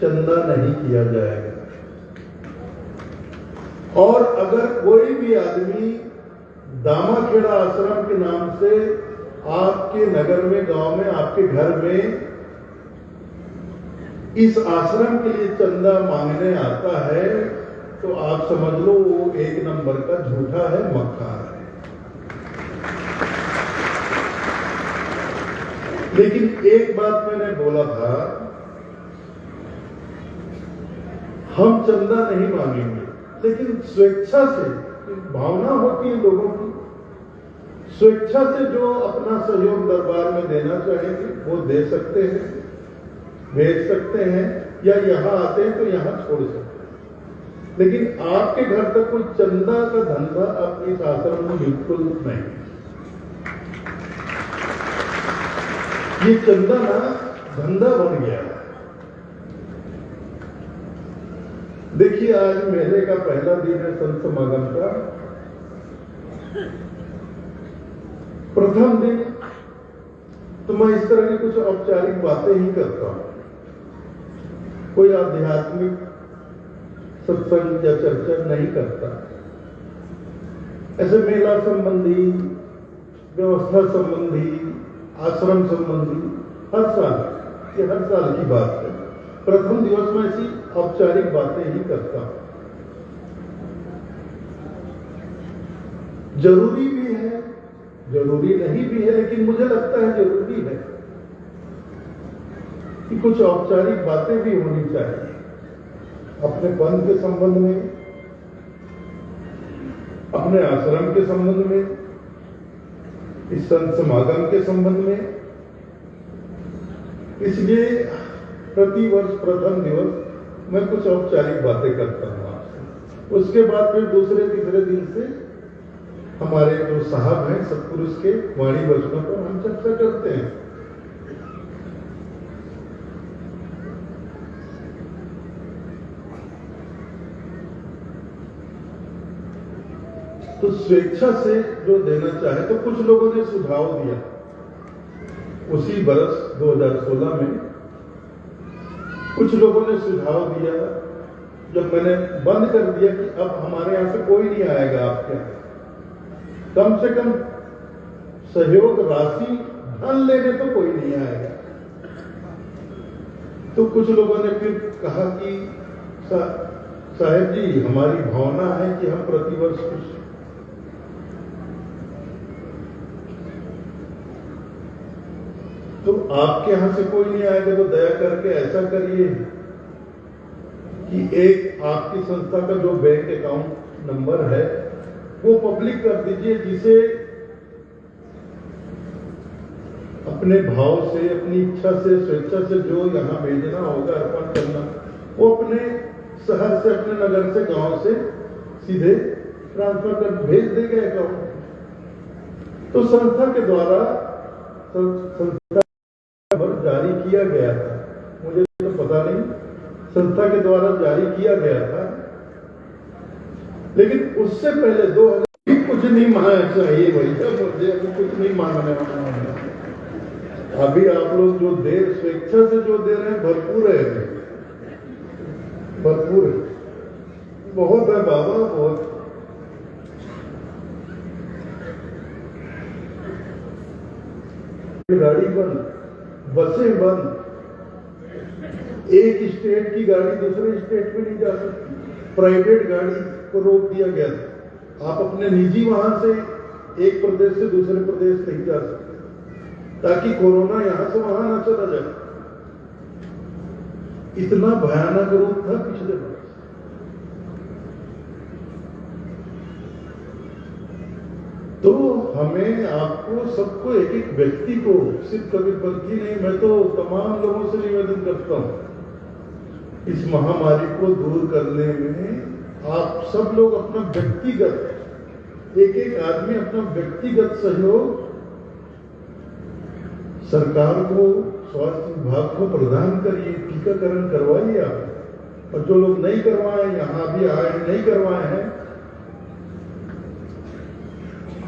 चंदा नहीं किया जाएगा। और अगर कोई भी आदमी दामाखेड़ा आश्रम के नाम से आपके नगर में, गांव में, आपके घर में इस आश्रम के लिए चंदा मांगने आता है तो आप समझ लो वो 1 नंबर का झूठा है, मक्कार है। लेकिन एक बात मैंने बोला था, हम चंदा नहीं मांगेंगे, लेकिन स्वेच्छा से, भावना होती है लोगों की, स्वेच्छा से जो अपना सहयोग दरबार में देना चाहेंगे वो दे सकते हैं, भेज सकते हैं, या यहां आते हैं तो यहां छोड़ सकते हैं। लेकिन आपके घर तक कोई चंदा का धंधा अब इस आश्रम में बिल्कुल नहीं। ये चंदा ना धंधा बन गया है। देखिए आज मेले का पहला दिन है संत समागम का। प्रथम दिन तो मैं इस तरह की कुछ औपचारिक बातें ही करता हूं, कोई आध्यात्मिक सत्संग या चर्चा नहीं करता। ऐसे मेला संबंधी, व्यवस्था संबंधी, आश्रम संबंधी हर साल की बात है। प्रथम दिवस में ऐसी औपचारिक बातें ही करता हूं। जरूरी भी है, जरूरी नहीं भी है, लेकिन मुझे लगता है जरूरी है कि कुछ औपचारिक बातें भी होनी चाहिए अपने पंथ के संबंध में, अपने आश्रम के संबंध में, इस संत समागम के संबंध में। इसलिए प्रतिवर्ष प्रथम दिवस मैं कुछ औपचारिक बातें करता हूं आपसे। उसके बाद फिर दूसरे तीसरे दिन से हमारे जो साहब हैं सत्पुरुष के वाणी वचनों पर हम चर्चा करते हैं। तो स्वेच्छा से जो देना चाहे, तो कुछ लोगों ने सुझाव दिया उसी बरस 2016 में, कुछ लोगों ने सुझाव दिया जब मैंने बंद कर दिया कि अब हमारे यहां से कोई नहीं आएगा आपके यहाँ, कम से कम सहयोग राशि धन लेने तो कोई नहीं आएगा। तो कुछ लोगों ने फिर कहा कि साहब जी हमारी भावना है कि हम प्रतिवर्ष कुछ तो आपके यहां से कोई नहीं आएगा, तो दया करके ऐसा करिए कि एक आपकी संस्था का जो बैंक अकाउंट नंबर है वो पब्लिक कर दीजिए, जिसे अपने भाव से, अपनी इच्छा से, स्वेच्छा से जो यहाँ भेजना होगा, अर्पण करना, वो अपने शहर से, अपने नगर से, गांव से सीधे ट्रांसफर कर भेज देगा अकाउंट। तो संस्था के द्वारा संस्था जारी किया गया था, मुझे तो पता नहीं, संस्था के द्वारा जारी किया गया था, लेकिन उससे पहले 2000 कुछ नहीं मांगना चाहिए भैया, मुझे अभी कुछ नहीं मांगने वाला। अभी आप लोग जो दे, स्वेच्छा से जो दे रहे हैं, भरपूर है, भरपूर है, बहुत है बाबा, बहुत। गाड़ी बंद, बसें बंद, एक स्टेट की गाड़ी दूसरे स्टेट में नहीं जा सकती, प्राइवेट गाड़ी को रोक दिया गया था। आप अपने निजी वाहन से एक प्रदेश से दूसरे प्रदेश नहीं जा सकते, ताकि कोरोना यहां से वहां ना चला जाए। इतना भयानक रूप था पिछले वर्ष। तो हमें, आपको, सबको, एक एक व्यक्ति को, सिर्फ कभी बल्कि नहीं, मैं तो तमाम लोगों से निवेदन करता हूं, इस महामारी को दूर करने में आप सब लोग अपना व्यक्तिगत, एक एक आदमी अपना व्यक्तिगत सहयोग सरकार को, स्वास्थ्य विभाग को प्रदान करिए, टीकाकरण करवाइए आप। और जो लोग नहीं करवाए, यहां भी आए नहीं करवाए हैं,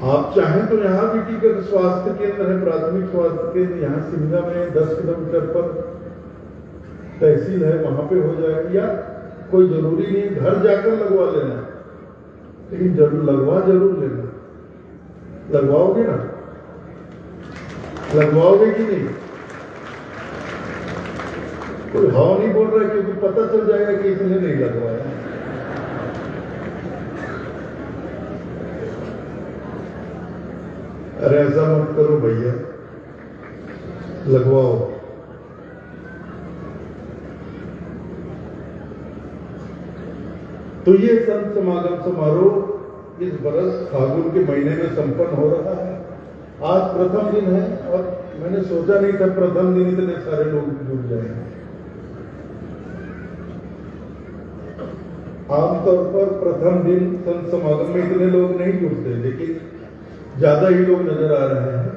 आप चाहें तो यहां भी टीका स्वास्थ्य केंद्र है, प्राथमिक स्वास्थ्य केंद्र यहां सिमगा में 10 किलोमीटर पर तहसील है, वहां पे हो जाएगा। या कोई जरूरी नहीं घर जाकर लगवा लेना, लेकिन जरूर लेना। लगवाओगे ना? लगवाओगे कि नहीं? कोई हाँ नहीं बोल रहा, क्योंकि पता चल जाएगा कि इसने नहीं लगवाया। अरे ऐसा मत करो भैया, लगवाओ। तो ये संत समागम समारोह इस बरस फागुन के महीने में संपन्न हो रहा है। आज प्रथम दिन है, और मैंने सोचा नहीं था प्रथम दिन इतने सारे लोग जुड़ जाएंगे। आमतौर पर प्रथम दिन संत समागम में इतने लोग नहीं जुड़ते, लेकिन ज्यादा ही लोग नजर आ रहे हैं।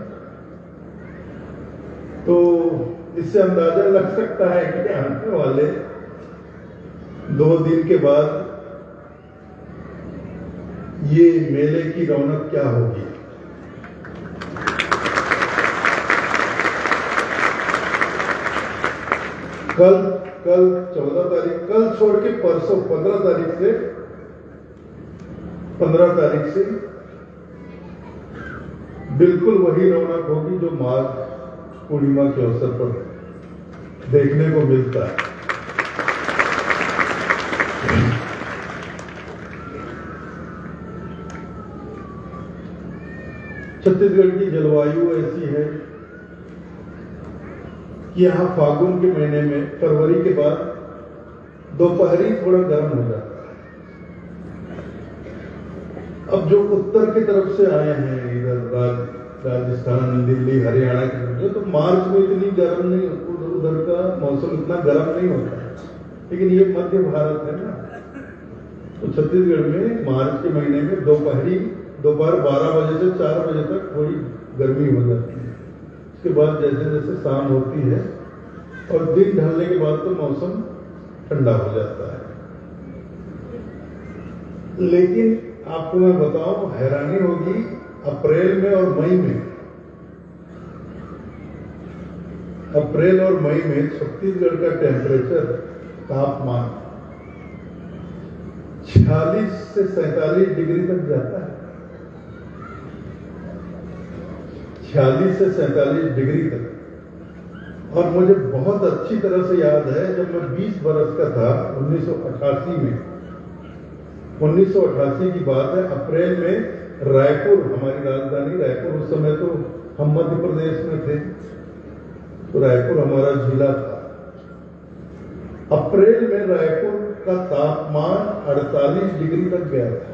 तो इससे अंदाजा लग सकता है कि आने वाले 2 दिन के बाद ये मेले की रौनक क्या होगी। कल 14 तारीख, कल छोड़ के परसों 15 तारीख से बिल्कुल वही रौनक होगी जो माघ पूर्णिमा के अवसर पर देखने को मिलता है। छत्तीसगढ़ की जलवायु ऐसी है कि यहाँ फागुन के महीने में, फरवरी के बाद दोपहरी थोड़ा गर्म हो जाता है। अब जो उत्तर की तरफ से आए हैं, इधर राजस्थान, दिल्ली, हरियाणा की तरफ, तो मार्च में इतनी गर्म नहीं, उधर का मौसम इतना गर्म नहीं होता है। लेकिन ये मध्य भारत है ना, तो छत्तीसगढ़ में मार्च के महीने में दोपहर 12 बजे से 4 बजे तक थोड़ी गर्मी हो जाती है। उसके बाद जैसे जैसे शाम होती है और दिन ढलने के बाद तो मौसम ठंडा हो जाता है। लेकिन आपको मैं बताऊं, हैरानी होगी, अप्रैल में और मई में, अप्रैल और मई में छत्तीसगढ़ का टेम्परेचर, तापमान 46 से 47 डिग्री तक जाता है। 46 से 47 डिग्री तक। और मुझे बहुत अच्छी तरह से याद है, जब मैं 20 बरस का था, 1988 में, 1988 की बात है, अप्रैल में रायपुर, हमारी राजधानी रायपुर, उस समय तो हम मध्य प्रदेश में थे, तो रायपुर हमारा जिला था। अप्रैल में रायपुर का तापमान 48 डिग्री तक गया था।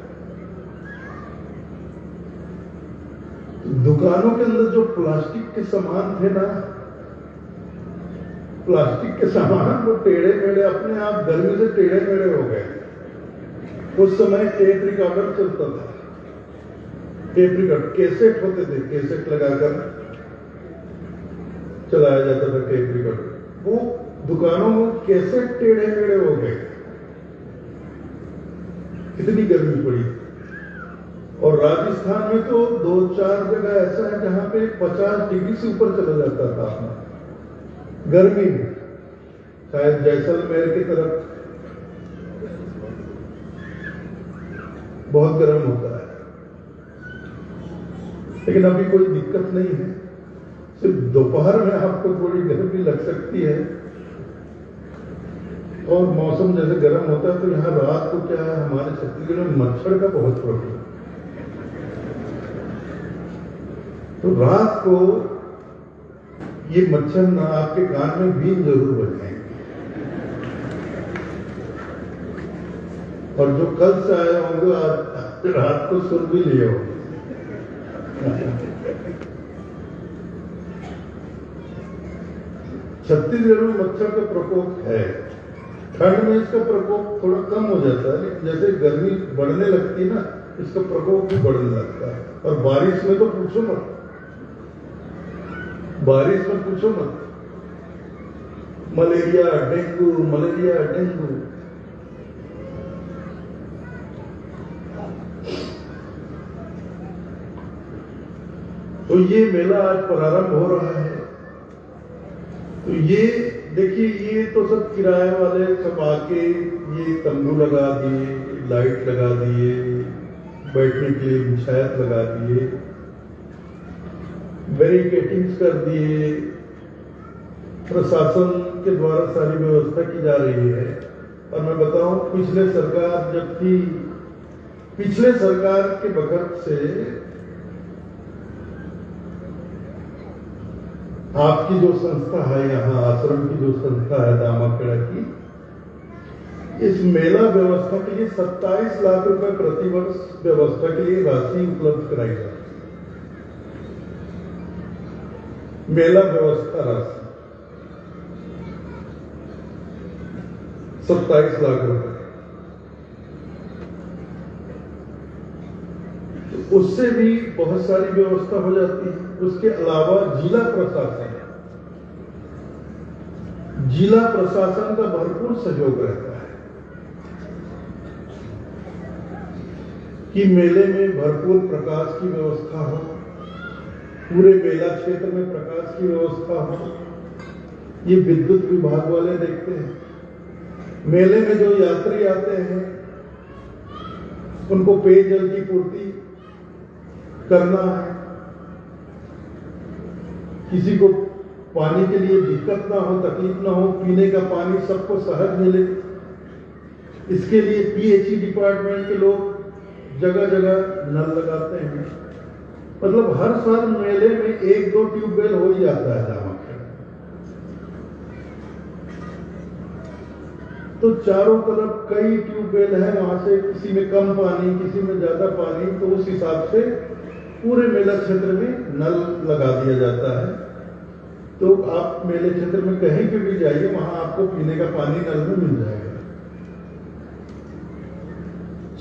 दुकानों के अंदर जो प्लास्टिक के सामान थे ना, प्लास्टिक के सामान वो टेढ़े मेढ़े अपने आप गर्मी से टेढ़े मेढ़े हो गए। उस समय टेप रिकॉर्डर चलता था, टेप रिकॉर्डर कैसेट होते थे, कैसेट लगाकर चलाया जाता था टेप रिकॉर्डर। वो दुकानों में कैसेट टेढ़े मेढ़े हो गए, कितनी गर्मी पड़ी। और राजस्थान में तो 2-4 जगह ऐसा है जहां पे 50 डिग्री से ऊपर चला जाता था तापमान गर्मी में, शायद जैसलमेर की तरफ बहुत गर्म होता है। लेकिन अभी कोई दिक्कत नहीं है, सिर्फ दोपहर में आपको थोड़ी गर्मी लग सकती है। और मौसम जैसे गर्म होता है तो यहाँ रात को क्या है, हमारे छत्तीसगढ़ में मच्छर का बहुत प्रॉब्लम। तो रात को ये मच्छर ना आपके कान में बीन जरूर बजाएंगे। और जो कल से आए होंगे आज रात को सुन भी लिए होंगे। छत्तीसगढ़ में मच्छर का प्रकोप है। ठंड में इसका प्रकोप थोड़ा कम हो जाता है, लेकिन जैसे गर्मी बढ़ने लगती है ना, इसका प्रकोप भी बढ़ने लगता है। और बारिश में तो पूछो मत, बारिश में पूछो मत, मलेरिया डेंगू, मलेरिया डेंगू। तो ये मेला आज प्रारंभ हो रहा है। तो ये देखिए, ये तो सब किराए वाले सब आके ये तंबू लगा दिए, लाइट लगा दिए, बैठने के लिए बिछायत लगा दिए, बैरिकेडिंग्स कर दिए। प्रशासन के द्वारा सारी व्यवस्था की जा रही है। और मैं बताऊं, पिछले सरकार जब थी, पिछले सरकार के वक्त से आपकी जो संस्था है, यहाँ आश्रम की जो संस्था है दामाखेड़ा की, इस मेला व्यवस्था के लिए 27 लाख रुपए प्रतिवर्ष व्यवस्था के लिए राशि उपलब्ध कराई जाती है। मेला व्यवस्था राशि 27 लाख रुपए। तो उससे भी बहुत सारी व्यवस्था हो जाती है। उसके अलावा जिला प्रशासन का भरपूर सहयोग रहता है कि मेले में भरपूर प्रकाश की व्यवस्था हो, पूरे मेला क्षेत्र में प्रकाश की व्यवस्था हो। ये विद्युत विभाग वाले देखते हैं। मेले में जो यात्री आते हैं उनको पेयजल की पूर्ति करना है, किसी को पानी के लिए दिक्कत ना हो, तकलीफ ना हो, पीने का पानी सबको सहज मिले, इसके लिए पीएचई डिपार्टमेंट के लोग जगह जगह नल लगाते हैं। मतलब हर साल मेले में 1-2 ट्यूबवेल हो ही जाता है दामाखेड़ा। तो चारों तरफ कई ट्यूबवेल हैं, वहां से किसी में कम पानी, किसी में ज्यादा पानी, तो उस हिसाब से पूरे मेला क्षेत्र में नल लगा दिया जाता है। तो आप मेले क्षेत्र में कहीं पे भी जाइए, वहां आपको पीने का पानी नल में मिल जाएगा।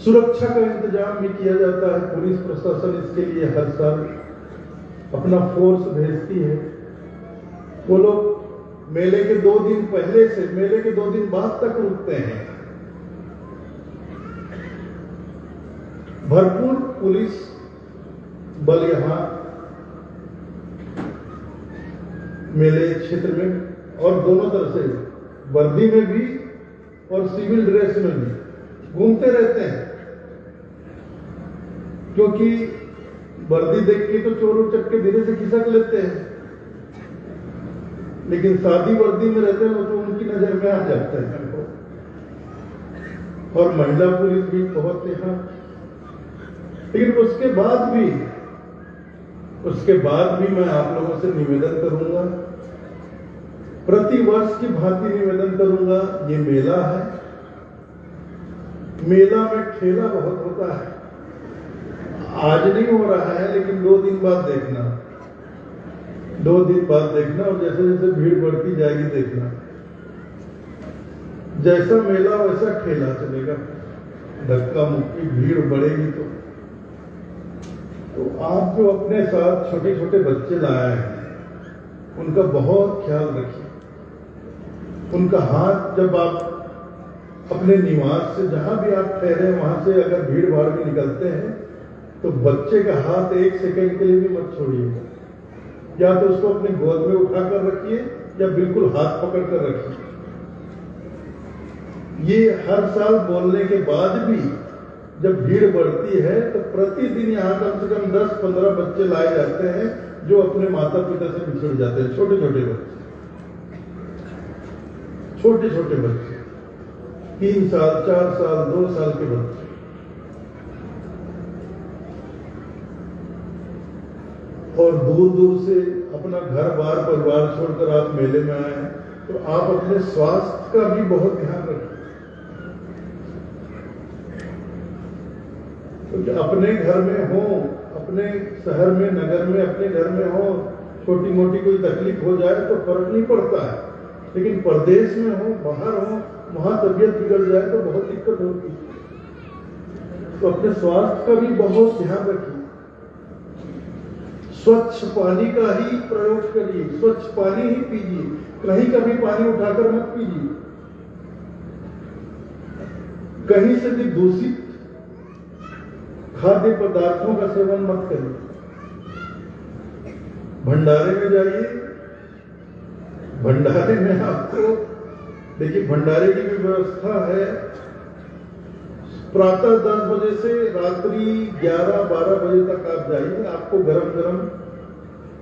सुरक्षा का इंतजाम भी किया जाता है। पुलिस प्रशासन इसके लिए हर साल अपना फोर्स भेजती है। वो लोग मेले के 2 दिन पहले से मेले के 2 दिन बाद तक रुकते हैं। भरपूर पुलिस बल यहाँ मेले क्षेत्र में, और दोनों तरफ से वर्दी में भी और सिविल ड्रेस में भी घूमते रहते हैं। क्योंकि वर्दी देख के तो चोर उचक्के धीरे से खिसक लेते हैं, लेकिन सादी वर्दी में रहते हैं तो उनकी नजर में आ जाता है। और महिला पुलिस भी बहुत यहाँ। लेकिन उसके बाद भी मैं आप लोगों से निवेदन करूंगा, प्रति वर्ष की भांति निवेदन करूंगा। ये मेला है, मेला में ठेला बहुत होता है। आज नहीं हो रहा है, लेकिन 2 दिन बाद देखना, 2 दिन बाद देखना, और जैसे जैसे भीड़ बढ़ती जाएगी देखना, जैसा मेला वैसा ठेला चलेगा, धक्का मुक्की भीड़ बढ़ेगी। तो आप जो अपने साथ छोटे छोटे बच्चे लाए हैं, उनका बहुत ख्याल रखिए। उनका हाथ जब आप अपने निवास से जहां भी आप ठहरे वहां से अगर भीड़ भाड़ में निकलते हैं, तो बच्चे का हाथ 1 सेकंड के लिए भी मत छोड़िएगा। या तो उसको अपनी गोद में उठाकर रखिए या बिल्कुल हाथ पकड़ कर रखिए। ये हर साल बोलने के बाद भी जब भीड़ बढ़ती है तो प्रतिदिन यहाँ कम से कम 10-15 बच्चे लाए जाते हैं जो अपने माता पिता से बिछड़ जाते हैं। छोटे छोटे बच्चे, छोटे छोटे बच्चे, 3 साल, 4 साल, 2 साल के बच्चे। और दूर दूर से अपना घर बार परिवार छोड़कर आप मेले में आए, तो आप अपने स्वास्थ्य का भी बहुत ध्यान रखें। तो अपने घर में हो, अपने शहर में, नगर में, अपने घर में हो, छोटी मोटी कोई तकलीफ हो जाए तो फर्क नहीं पड़ता है, लेकिन परदेश में हो, बाहर हो, वहां तबीयत बिगड़ जाए तो बहुत दिक्कत होती है। तो अपने स्वास्थ्य का भी बहुत ध्यान रखिए। स्वच्छ पानी का ही प्रयोग करिए, स्वच्छ पानी ही पीजिए, कहीं का भी पानी उठाकर मत पीजिए। कहीं से भी दूषित खाद्य पदार्थों का सेवन मत करिए। भंडारे में जाइए, भंडारे में आपको देखिए, भंडारे की भी व्यवस्था है। प्रातः 10 बजे से रात्रि 11-12 बजे तक आप जाइए, आपको गरम गरम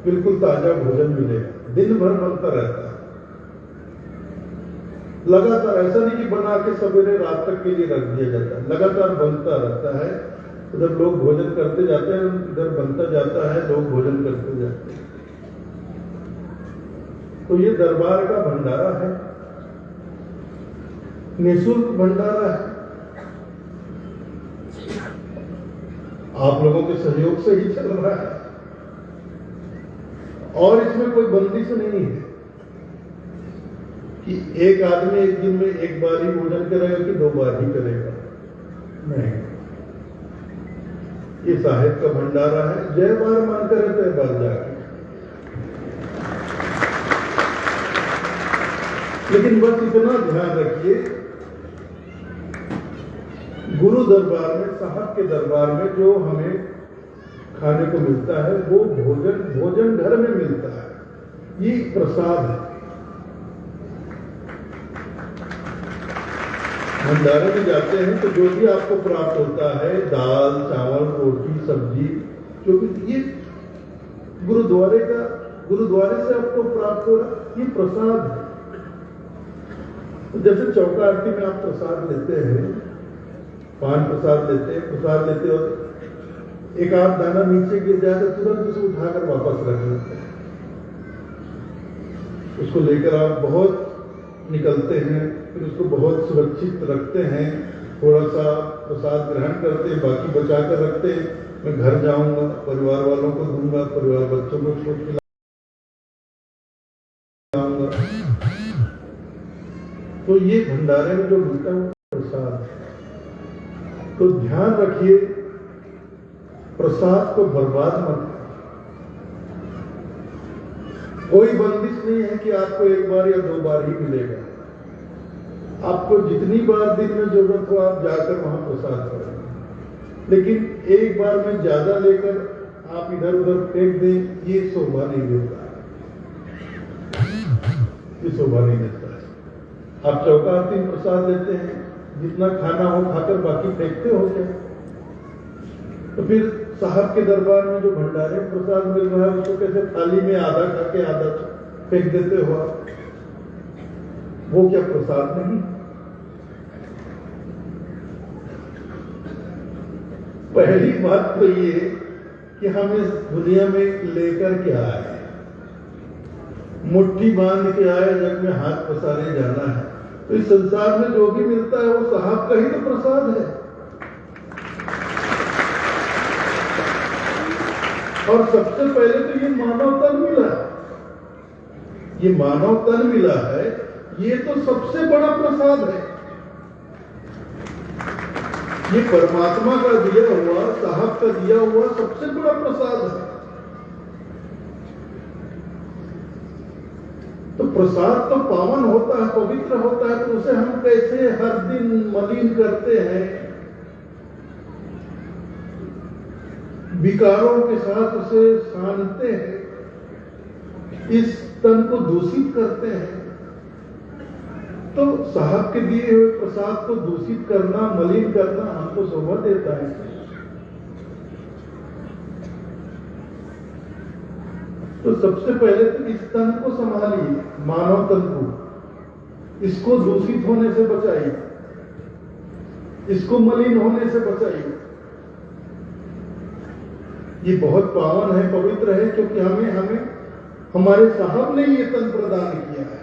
बिल्कुल ताजा भोजन मिलेगा। दिन भर बनता रहता है लगातार, ऐसा नहीं कि बना के सवेरे रात तक के लिए रख दिया जाता है, लगातार बनता रहता है। उधर लोग भोजन करते जाते हैं, इधर बनता जाता है, लोग भोजन करते जाते हैं। तो ये दरबार का भंडारा है, निःशुल्क भंडारा है। आप लोगों के सहयोग से ही चल रहा है और इसमें कोई बंदिश नहीं है कि एक आदमी एक दिन में एक बार ही भोजन करेगा कि 2 बार ही करेगा। नहीं, ये साहेब का भंडारा है। जय बार मानते रहते हैं, बार जाके। लेकिन बस इतना ध्यान रखिए, गुरु दरबार में, साहब के दरबार में जो हमें खाने को मिलता है वो भोजन घर में मिलता है। ये प्रसाद है। भंडारे में जाते हैं तो जो भी आपको प्राप्त होता है, दाल, चावल, रोटी, सब्जी, जो भी, ये गुरुद्वारे से आपको प्राप्त हो रहा, ये प्रसाद है। जैसे चौका आरती में आप प्रसाद लेते हैं, पान प्रसाद लेते हैं, प्रसाद लेते हो, एक आध दाना नीचे गिर जाए तो तुरंत उसे उठाकर वापस रख लेते हैं। उसको लेकर आप बहुत निकलते हैं, फिर उसको बहुत सुरक्षित रखते हैं। थोड़ा सा प्रसाद ग्रहण करते हैं, बाकी बचा कर रखते हैं। मैं घर जाऊंगा, परिवार वालों को दूंगा, परिवार बच्चों को छूट खिलाऊंगा। तो ये भंडारे में जो मिलता है प्रसाद है। तो ध्यान रखिए, प्रसाद को बर्बाद मत करें। कोई बंदिश नहीं है कि आपको 1 बार या 2 बार ही मिलेगा। आपको जितनी बार दिन में जरूरत हो आप जाकर वहां प्रसाद करें, लेकिन 1 बार में ज्यादा लेकर आप इधर उधर फेंक दें, ये शोभा नहीं देता है। ये शोभा नहीं देता है। आप चौका आरती में प्रसाद लेते हैं, जितना खाना हो खाकर बाकी फेंकते हो क्या? तो फिर साहब के दरबार में जो भंडारे में प्रसाद मिल रहा है उसको कैसे थाली में आधा खा के आधा फेंक देते हो आप? वो क्या प्रसाद नहीं? पहली बात तो ये कि हम इस दुनिया में लेकर के आए, मुट्ठी बांध के आए, जग में हाथ पसारे जाना है। तो इस संसार में जो भी मिलता है वो साहब का ही तो प्रसाद है। और सबसे पहले तो ये मानव तन मिला, ये मानव तन मिला है, ये तो सबसे बड़ा प्रसाद है। ये परमात्मा का दिया हुआ, साहब का दिया हुआ सबसे बड़ा प्रसाद है। तो प्रसाद तो पावन होता है, पवित्र होता है, तो उसे हम कैसे हर दिन मलिन करते हैं, विकारों के साथ उसे सानते हैं, इस तन को दूषित करते हैं। तो साहब के दिए हुए प्रसाद को दूषित करना, मलिन करना हमको शोभा देता है। तो सबसे पहले तो इस तन को संभालिए, मानव तन को, इसको दूषित होने से बचाइए, इसको मलिन होने से बचाइए। ये बहुत पावन है, पवित्र है, क्योंकि हमें हमारे साहब ने ये तन प्रदान किया है।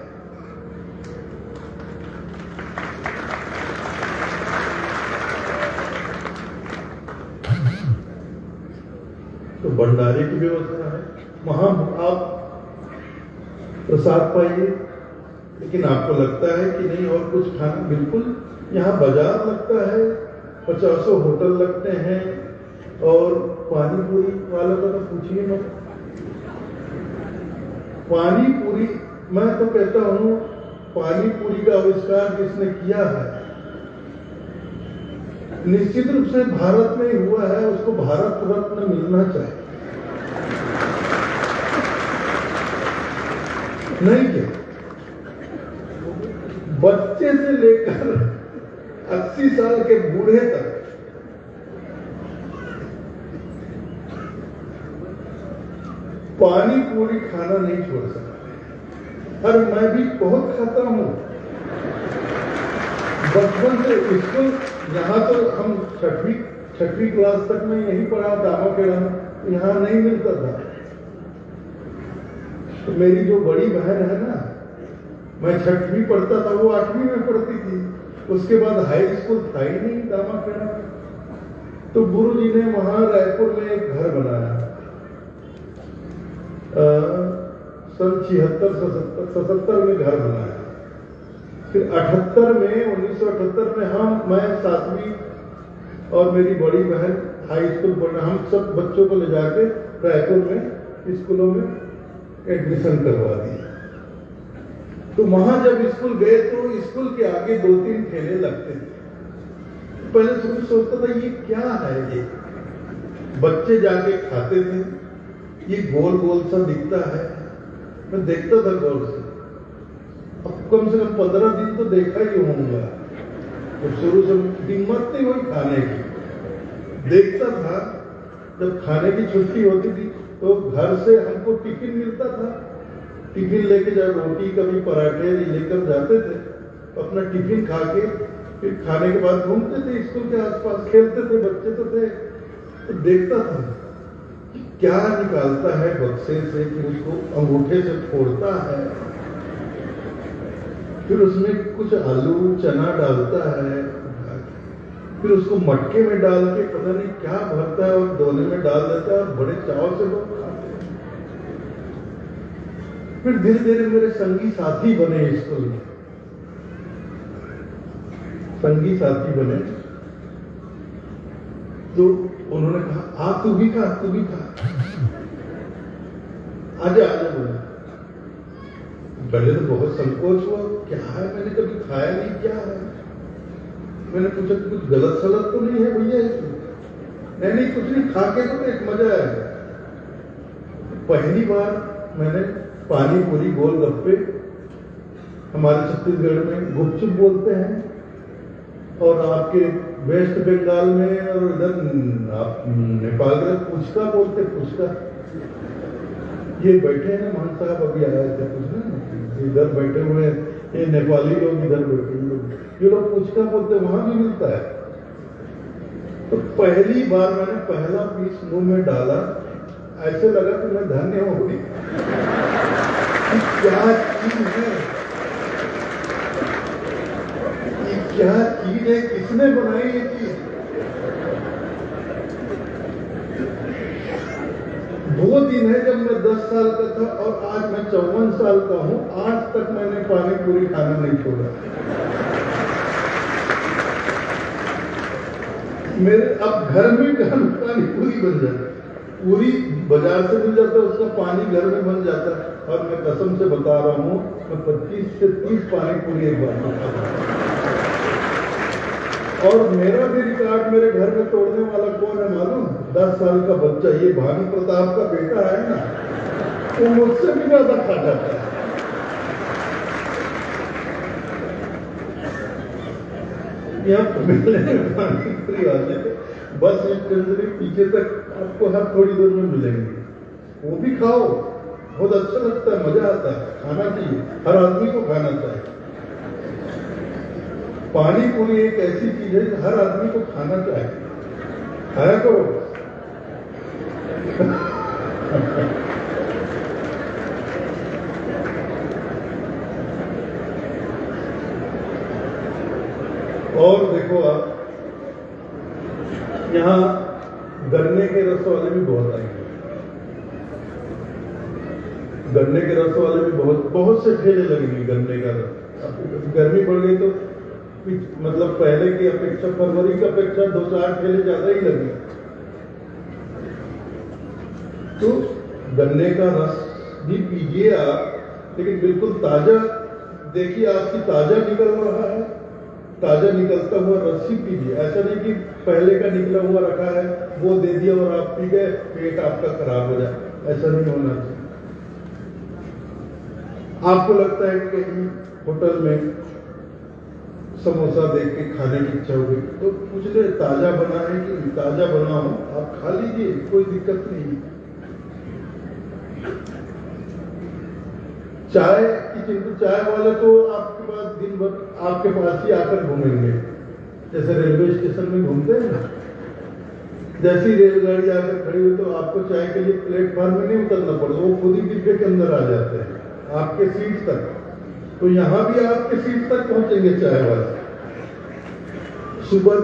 तो भंडारे की व्यवस्था है, वहां आप प्रसाद पाइए। लेकिन आपको लगता है कि नहीं और कुछ खाना, बिल्कुल यहाँ बाजार लगता है, 50 होटल लगते हैं, और पानी पूरी वालों का तो पूछिए मत। पानी पूरी, मैं तो कहता हूं पानी पूरी का आविष्कार जिसने किया है, निश्चित रूप से भारत में ही हुआ है, उसको भारत रत्न मिलना चाहिए। नहीं क्या? बच्चे से लेकर 80 साल के बूढ़े तक पानी पूरी खाना नहीं छोड़ सकते। और मैं भी बहुत खाता हूं, बचपन से। स्कूल यहाँ तो हम छठवीं क्लास तक में यही पढ़ा, दामाखेड़ा में, यहाँ नहीं मिलता था। तो मेरी जो बड़ी बहन है ना, मैं 6वीं पढ़ता था, वो 8वीं में पढ़ती थी। उसके बाद हाई स्कूल था ही नहीं दामाखेड़ा में। तो गुरुजी ने वहां रायपुर में एक घर बनाया, सन 76-77 में घर बनाया। फिर 78 में 1978 में मैं 7वीं और मेरी बड़ी बहन हाई स्कूल पढ़ना, हम सब बच्चों को ले जाके रायपुर में स्कूलों में एडमिशन करवा दिया। तो वहां जब स्कूल गए तो स्कूल के आगे 2-3 ठेले लगते थे। पहले शुरू सोचता था ये क्या है, ये बच्चे जाके खाते थे, ये गोल गोल सा दिखता है। मैं देखता था गौर से, अब कम से कम 15 दिन तो देखा ही होऊंगा। तो शुरू से हिम्मत नहीं हुई खाने की। देखता था, जब खाने की छुट्टी होती थी तो घर से हमको टिफिन मिलता था, टिफिन लेके जाओ, रोटी कभी पराठे लेकर जाते थे, अपना टिफिन खा के फिर खाने के बाद घूमते थे स्कूल के आसपास, खेलते थे, बच्चे तो थे। तो देखता था क्या निकालता है बक्से से, फिर उसको अंगूठे से फोड़ता है, फिर उसमें कुछ आलू चना डालता है, फिर उसको मटके में डाल के पता नहीं क्या भरता है और दोने में डाल देता है, और बड़े चाव से लोग खाते हैं। फिर धीरे धीरे मेरे संगी साथी बने स्कूल में, संगी साथी बने। तो उन्होंने कहा आ तू भी खा, तू भी खा, आजा आजा बोला। पहले तो बहुत संकोच हुआ, क्या है, मैंने कभी खाया नहीं, क्या है। मैंने पूछा कुछ गलत सलत तो नहीं है भैया इसमें? नहीं कुछ नहीं, खा के तो एक मजा आया। पहली बार मैंने पानी पूरी गोलगप्पे, हमारे छत्तीसगढ़ में गुपचुप बोलते हैं, और आपके वेस्ट बंगाल में और इधर आप नेपाल में पुचका बोलते, पुचका। ये बैठे हैं मान साहब, अभी आए थे कुछ, इधर बैठे हुए ये नेपाली लोग, इधर बैठे हुए लोग, ये लोग पुचका बोलते, वहां भी मिलता है। तो पहली बार मैंने पहला पीस मुंह में डाला, ऐसे लगा कि मैं धन्य हो गई। क्या चीज है, क्या चीज है, किसने बनाई ये चीज? वो दिन है जब मैं 10 साल का था और आज मैं 54 साल का हूं, आज तक मैंने पानी पूरी खाना नहीं छोड़ा। मेरे अब घर में पानी पूरी बन जाती, पूरी बाजार से मिल जाता है, उसका पानी घर में बन जाता है। और मैं कसम से बता रहा हूं, मैं 25 से 30 पानी पूरी एक बार में खाता हूं। और मेरा भी रिकॉर्ड मेरे घर में तोड़ने वाला कौन है मालूम? 10 साल का बच्चा, ये भानु प्रताप का बेटा है ना, वो मुझसे भी ज्यादा खा जाता है। यहाँ मिलने में पानी पूरी वाले बस स्टैंड से पीछे तक आपको हर थोड़ी देर में मिलेंगे, वो भी खाओ, बहुत अच्छा लगता है, मजा आता है, खाना चाहिए, हर आदमी को खाना चाहिए। पानी पूरी एक ऐसी चीज है कि हर आदमी को खाना चाहिए, खाया करो। और देखो आप, यहाँ गन्ने के रस वाले भी बहुत आएंगे, गन्ने के रस वाले भी बहुत से ठेले लगेंगे गन्ने का रस। गर्मी पड़ गई तो मतलब पहले की अपेक्षा, फरवरी की अपेक्षा 2-4 ठेले ज्यादा ही लगे। तो गन्ने का रस भी पीजिए आप, लेकिन बिल्कुल ताजा, देखिए आपकी ताजा निकल रहा है, ताजा निकलता हुआ रस ही पीजिए। ऐसा नहीं कि पहले का निकला हुआ रखा है वो दे दिया और आप पी गए, पेट आपका खराब हो जाए, ऐसा नहीं होना चाहिए। आपको लगता है कि होटल में समोसा देख के खाने की इच्छा हो गई, तो पूछ ले ताजा बना है कि ताजा बना हो, आप खा लीजिए, कोई दिक्कत नहीं। चाय की चिंता, चाय वाले तो आपके पास दिन भर आपके पास ही आकर घूमेंगे, जैसे रेलवे स्टेशन में घूमते हैं ना, जैसी रेलगाड़ी आकर खड़ी हुई तो आपको चाय के लिए प्लेटफॉर्म में नहीं उतरना पड़ता, वो खुद ही डिब्बे के अंदर आ जाते हैं आपके सीट तक। तो यहां भी आपके सीट तक पहुंचेंगे चाय वाले, सुबह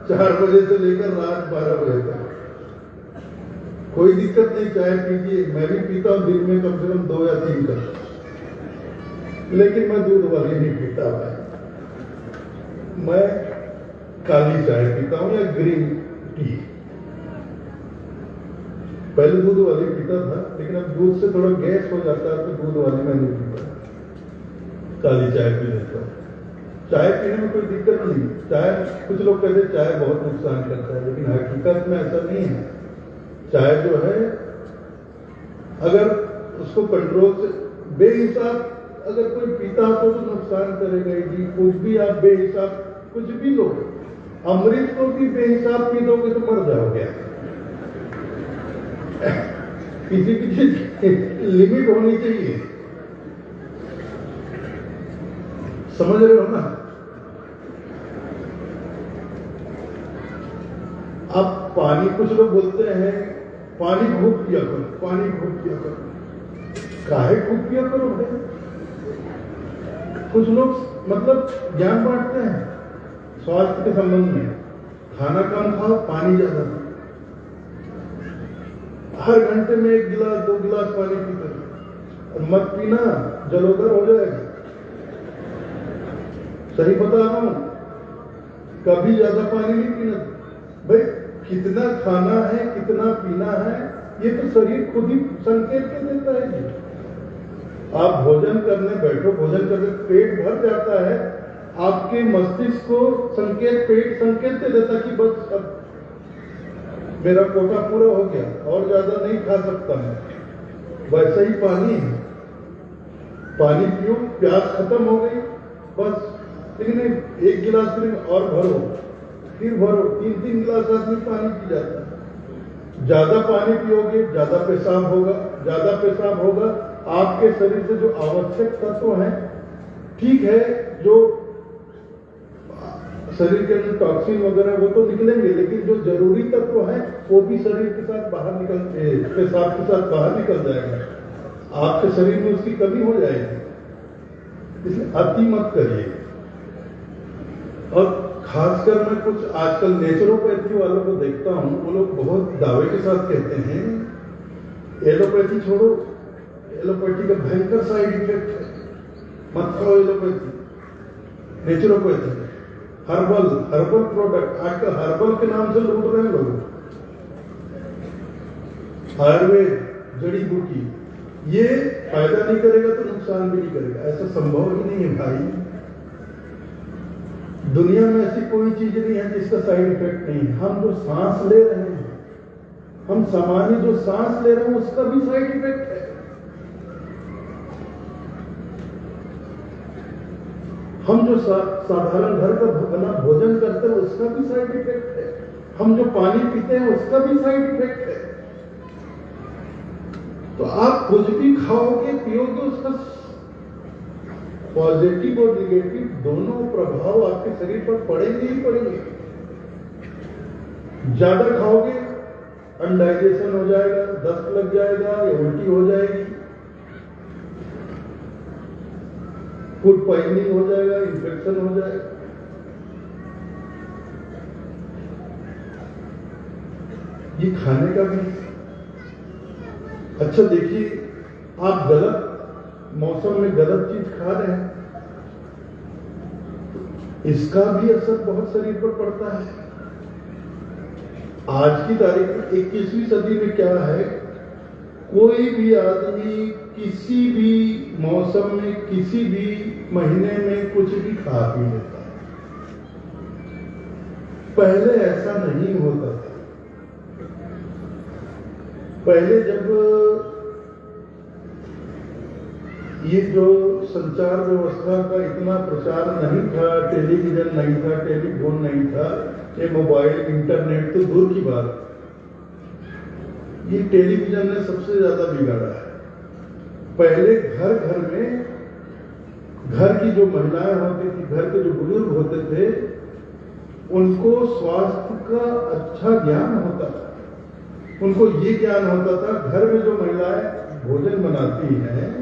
4 बजे से लेकर रात 12 बजे तक, कोई दिक्कत नहीं, चाय पीजिए। मैं भी पीता हूं दिन में कम से कम 2 या 3 कप, लेकिन मैं दूध वाली नहीं पीता, मैं काली चाय पीता हूं या ग्रीन टी। पहले दूध वाली पीता था, लेकिन अब दूध से थोड़ा गैस हो जाता है तो दूध वाली मैं नहीं पीता, काली चाय पी लेता हूं। चाय पीने में कोई दिक्कत नहीं, चाय, कुछ लोग कहते हैं चाय बहुत नुकसान करता है, लेकिन हकीकत में ऐसा नहीं है। चाय जो है, अगर उसको कंट्रोल से, बेहिसाब अगर कोई पीता हो तो नुकसान करेगा ही। कुछ भी आप बेहिसाब कुछ भी लो, अमृत को भी बेहिसाब पी दोगे तो मर जाओगे। किसी किसी लिमिट होनी चाहिए, समझ रहे हो ना? अब पानी, कुछ लोग बोलते हैं पानी खूब पिया करो, पानी खूब पिया करो। काहे खूब पिया करो भाई? कुछ लोग मतलब ज्ञान बांटते हैं स्वास्थ्य के संबंध में, खाना कम खाओ, पानी ज्यादा खाओ, हर घंटे में 1 गिलास 2 गिलास पानी पीते रहो, मत पीना, जलोदर हो जाएगा। सही बता रहा हूं, कभी ज्यादा पानी नहीं पीना भाई। कितना खाना है, कितना पीना है, ये तो शरीर खुद ही संकेत के देता है जी। आप भोजन करने बैठो, भोजन करने पेट भर जाता है, आपके मस्तिष्क को संकेत, पेट संकेत दे देता कि बस अब मेरा कोटा पूरा हो गया, और ज्यादा नहीं खा सकता मैं। वैसा ही पानी है, पानी पियो, प्यास खत्म हो गई बस, लेकिन 1 गिलास और भरो, फिर भरो, 3-3 गिलास आदमी पानी पी जाता है। ज्यादा पानी पियोगे ज्यादा पेशाब होगा, ज्यादा पेशाब होगा, आपके शरीर से जो आवश्यक तत्व हैं, ठीक है, जो शरीर के अंदर टॉक्सिन वगैरह वो तो निकलेंगे, लेकिन जो जरूरी तत्व है वो भी शरीर के साथ बाहर निकल, पेशाब के साथ बाहर निकल जाएगा, आपके शरीर में उसकी कमी हो जाएगी। इसलिए अति मत करिए। और खासकर मैं कुछ आजकल नेचुरोपैथी वालों को देखता हूं, वो लोग बहुत दावे के साथ कहते हैं एलोपैथी छोड़ो, एलोपैथी का भयंकर साइड इफेक्ट है, मत खाओ एलोपैथी। नेचुरोपैथी, हर्बल प्रोडक्ट, आजकल हर्बल के नाम से लूट रहे हैं लोग। आयुर्वेद, जड़ी बूटी, ये फायदा नहीं करेगा तो नुकसान भी नहीं करेगा, ऐसा संभव ही नहीं है भाई। दुनिया में ऐसी कोई चीज नहीं है जिसका साइड इफेक्ट नहीं है। हम जो सांस ले रहे हैं, हम सामान्य जो सांस ले रहे हैं उसका भी साइड इफेक्ट है। हम जो साधारण घर का बना भोजन करते हैं उसका भी साइड इफेक्ट है। हम जो पानी पीते हैं उसका भी साइड इफेक्ट है। तो आप कुछ भी खाओगे पियोगे, उसका पॉजिटिव और निगेटिव दोनों प्रभाव आपके शरीर पर पड़ेंगे ही पड़ेंगे। ज्यादा खाओगे अनडाइजेशन हो जाएगा, दस्त लग जाएगा या उल्टी हो जाएगी, फूड पॉइजनिंग हो जाएगा, इन्फेक्शन हो जाएगा। ये खाने का भी अच्छा देखिए, आप गलत मौसम में गलत चीज खा रहे हैं, इसका भी असर बहुत शरीर पर पड़ता है। आज की तारीख में 21वीं सदी में क्या है, कोई भी आदमी किसी भी मौसम में किसी भी महीने में कुछ भी खा पी लेता है। पहले ऐसा नहीं होता था। पहले जब ये जो संचार व्यवस्था का इतना प्रचार नहीं था, टेलीविजन नहीं था, टेलीफोन नहीं था, ये मोबाइल इंटरनेट तो दूर की बात, ये टेलीविजन ने सबसे ज्यादा बिगाड़ा है। पहले घर घर में घर की जो महिलाएं होती थी, घर के जो बुजुर्ग होते थे, उनको स्वास्थ्य का अच्छा ज्ञान होता था। उनको ये ज्ञान होता था, घर में जो महिलाएं भोजन बनाती हैं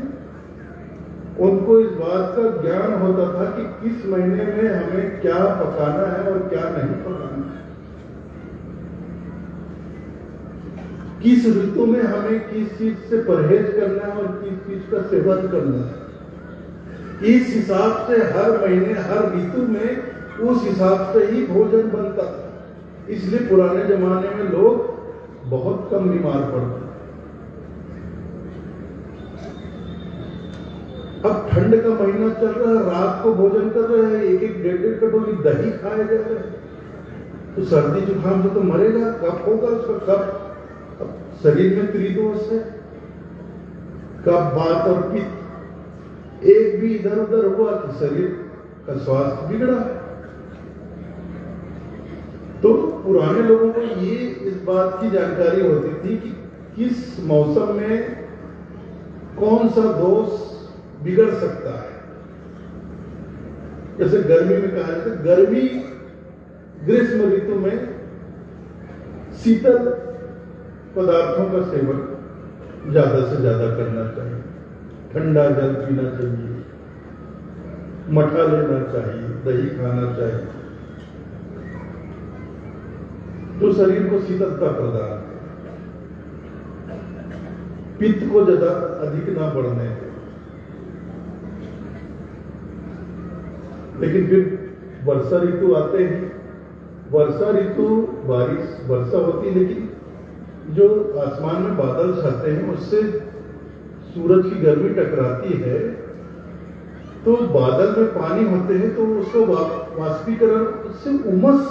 उनको इस बात का ज्ञान होता था कि किस महीने में हमें क्या पकाना है और क्या नहीं पकाना है, किस ऋतु में हमें किस चीज से परहेज करना है और किस चीज का सेवन करना है। इस हिसाब से हर महीने हर ऋतु में उस हिसाब से ही भोजन बनता था। इसलिए पुराने जमाने में लोग बहुत कम बीमार पड़ते। अब ठंड का महीना चल रहा है, रात को भोजन कर रहे हैं, एक एक डेढ़ डेढ़ कटोरी दही खाए जा रहे हैं, तो सर्दी जुकाम से तो मरेगा। कब होगा उसका, कब? अब शरीर में त्रिदोष है, कब बात और पित्त एक भी इधर उधर हुआ कि शरीर का स्वास्थ्य बिगड़ा। तो पुराने लोगों को ये इस बात की जानकारी होती थी कि किस मौसम में कौन सा दोष बिगड़ सकता है। जैसे गर्मी में कहा जाता है, गर्मी ग्रीष्म ऋतु में शीतल पदार्थों का सेवन ज्यादा से ज्यादा करना चाहिए, ठंडा जल पीना चाहिए, मठा लेना चाहिए, दही खाना चाहिए, जो शरीर को शीतलता प्रदान करे, पित्त को ज्यादा अधिक ना बढ़ने दे। लेकिन फिर वर्षा ऋतु आते हैं, वर्षा ऋतु बारिश वर्षा होती, लेकिन जो आसमान में बादल छाते हैं उससे सूरज की गर्मी टकराती है, तो बादल में पानी होते हैं तो उसको वाष्पीकरण, उससे उमस,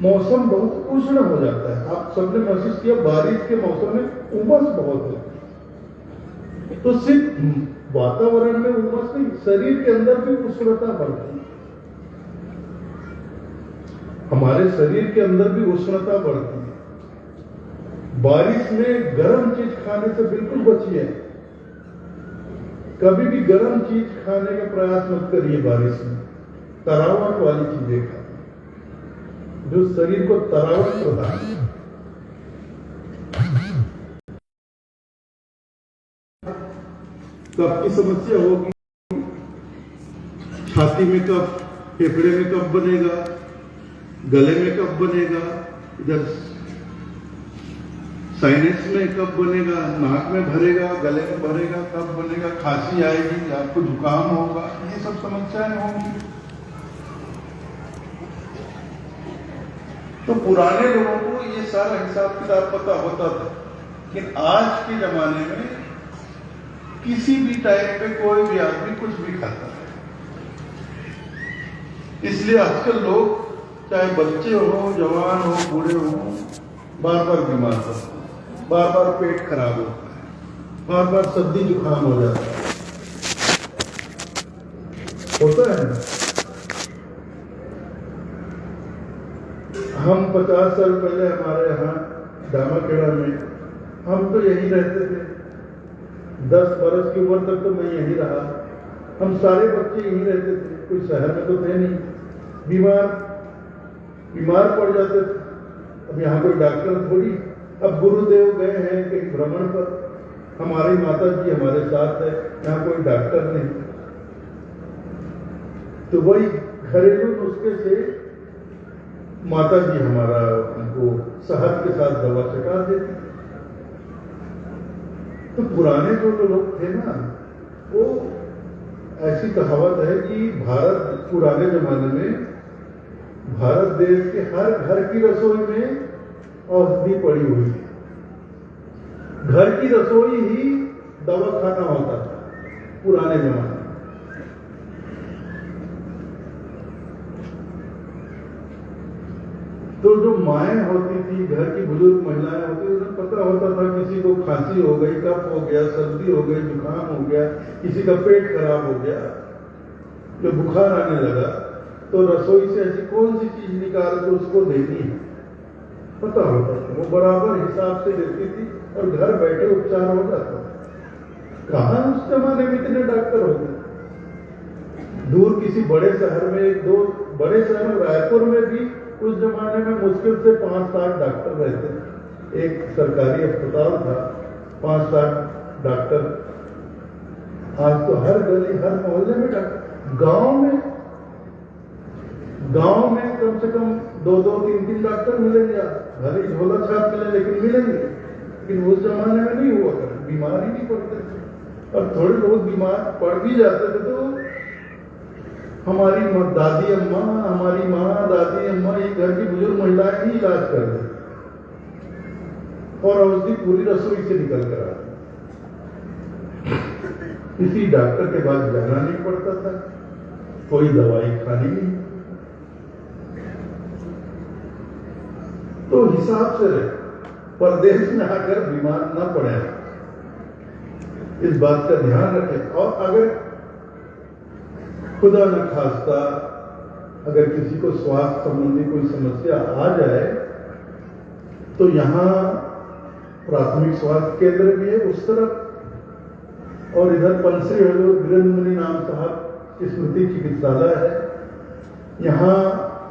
मौसम बहुत उष्ण हो जाता है। आप सबने महसूस किया बारिश के मौसम में उमस बहुत होती है। तो सिर्फ वातावरण में उमस नहीं, शरीर के अंदर भी उष्णता बढ़ती है। हमारे शरीर के अंदर भी उष्णता बढ़ती है। बारिश में गर्म चीज खाने से बिल्कुल बचिए। कभी भी गर्म चीज खाने का प्रयास मत करिए बारिश में। तरावट वाली चीजें खाइए जो शरीर को तरावट प्रदान करे। कफ की समस्या होगी, छाती में कफ, फेफड़े में कफ बनेगा, गले में कफ बनेगा, इधर साइनस में कब बनेगा, नाक में भरेगा, गले में भरेगा, कब बनेगा, खांसी आएगी, आपको जुकाम होगा, ये सब समस्याएं होंगी। तो पुराने लोगों को ये सारा हिसाब किताब पता होता था, लेकिन आज के जमाने में किसी भी टाइम पे कोई भी आदमी कुछ भी खाता है। इसलिए आजकल लोग चाहे बच्चे हो, जवान हो, बूढ़े हो, बार बार बीमार पड़ते हैं, बार बार पेट खराब होता है, बार बार सर्दी जुकाम हो जाता है, होता है ना। हम 50 साल पहले हमारे यहाँ दामाखेड़ा में हम तो यहीं रहते थे, 10 बरस की उम्र तक तो मैं यहीं रहा। हम सारे बच्चे यहीं रहते थे, कोई शहर में तो थे नहीं। बीमार पड़ जाते थे। अब यहाँ कोई डॉक्टर थोड़ी, अब गुरुदेव गए हैं कहीं भ्रमण पर, हमारी माता जी हमारे साथ है, यहाँ कोई डॉक्टर नहीं। तो वही घरेलू नुस्खे से माता जी हमारा हमको शहद के साथ दवा चटा देती। तो पुराने जो लोग थे ना, वो ऐसी कहावत है कि भारत पुराने जमाने में भारत देश के हर घर की रसोई में औषधि पड़ी हुई थी। घर की रसोई ही दवा खाना होता था पुराने जमाने में। तो जो माएँ होती थी, घर की बुजुर्ग महिलाएं होती थी, उन्हें पता होता था किसी को खांसी हो गई, कफ हो गया, सर्दी हो गई, जुकाम हो गया, किसी का पेट खराब हो गया, जो बुखार आने लगा, तो रसोई से ऐसी कौन सी चीज निकाल के उसको देनी है पता होता था। वो बराबर हिसाब से देती थी और घर बैठे उपचार हो जाता था। कहाँ उस जमाने में इतने डॉक्टर होते, दूर किसी बड़े शहर में, 2 बड़े शहर में, रायपुर में भी उस जमाने में मुश्किल से 5-7 डॉक्टर रहते थे। एक सरकारी अस्पताल था, 5-7 डॉक्टर। आज तो हर गली, हर मोहल्ले में डॉक्टर। गांव में कम से कम 2-2, 3-3 डॉक्टर मिलेंगे। भले ही झोला छाप मिले, लेकिन मिलेंगे। लेकिन उस जमाने में नहीं हुआ करते, बीमार ही नहीं पड़ते थे। और थोड़े बहुत बीमार पड़ भी जाते थे तो हमारी दादी अम्मा, हमारी माँ, दादी अम्मा, ये घर की बुजुर्ग महिलाएं ही इलाज कर देती और औषधि पूरी रसोई से निकल कर आती। किसी डॉक्टर के पास जाना नहीं पड़ता था, कोई दवाई खानी नहीं। तो हिसाब से रहे, परदेश में आकर बीमार न पड़े, इस बात का ध्यान रखें। और अगर खुदा न खास्ता अगर किसी को स्वास्थ्य संबंधी कोई समस्या आ जाए तो यहाँ प्राथमिक स्वास्थ्य केंद्र भी है उस तरफ, और इधर पंश्री हजूर वीरेंद्र मुनि नाम साहब स्मृति चिकित्सालय है। यहाँ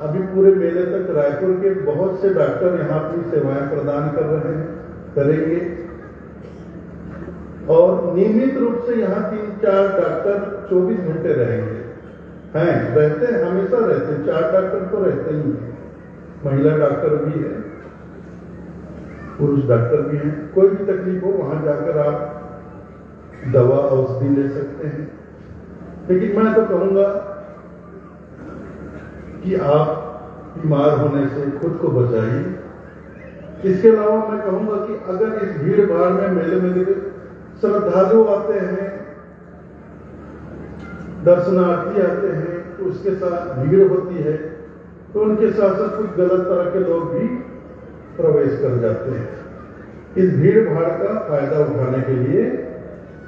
अभी पूरे मेले तक रायपुर के बहुत से डॉक्टर यहाँ अपनी सेवाएं प्रदान कर रहे हैं, करेंगे। और नियमित रूप से यहाँ 3-4 डॉक्टर 24 घंटे रहेंगे, हैं, रहते हैं, हमेशा रहते हैं। 4 डॉक्टर तो रहते ही हैं, महिला डॉक्टर भी है, पुरुष डॉक्टर भी हैं। कोई भी तकलीफ हो वहां जाकर आप दवा औषधि ले सकते हैं। लेकिन मैं तो कहूंगा कि आप बीमार होने से खुद को बचाइए। इसके अलावा मैं कहूंगा कि अगर इस भीड़ भाड़ में मेले में श्रद्धालु आते हैं, दर्शनार्थी आते हैं, तो उसके साथ भीड़ होती है, तो उनके साथ साथ कुछ गलत तरह के लोग भी प्रवेश कर जाते हैं। इस भीड़ भाड़ का फायदा उठाने के लिए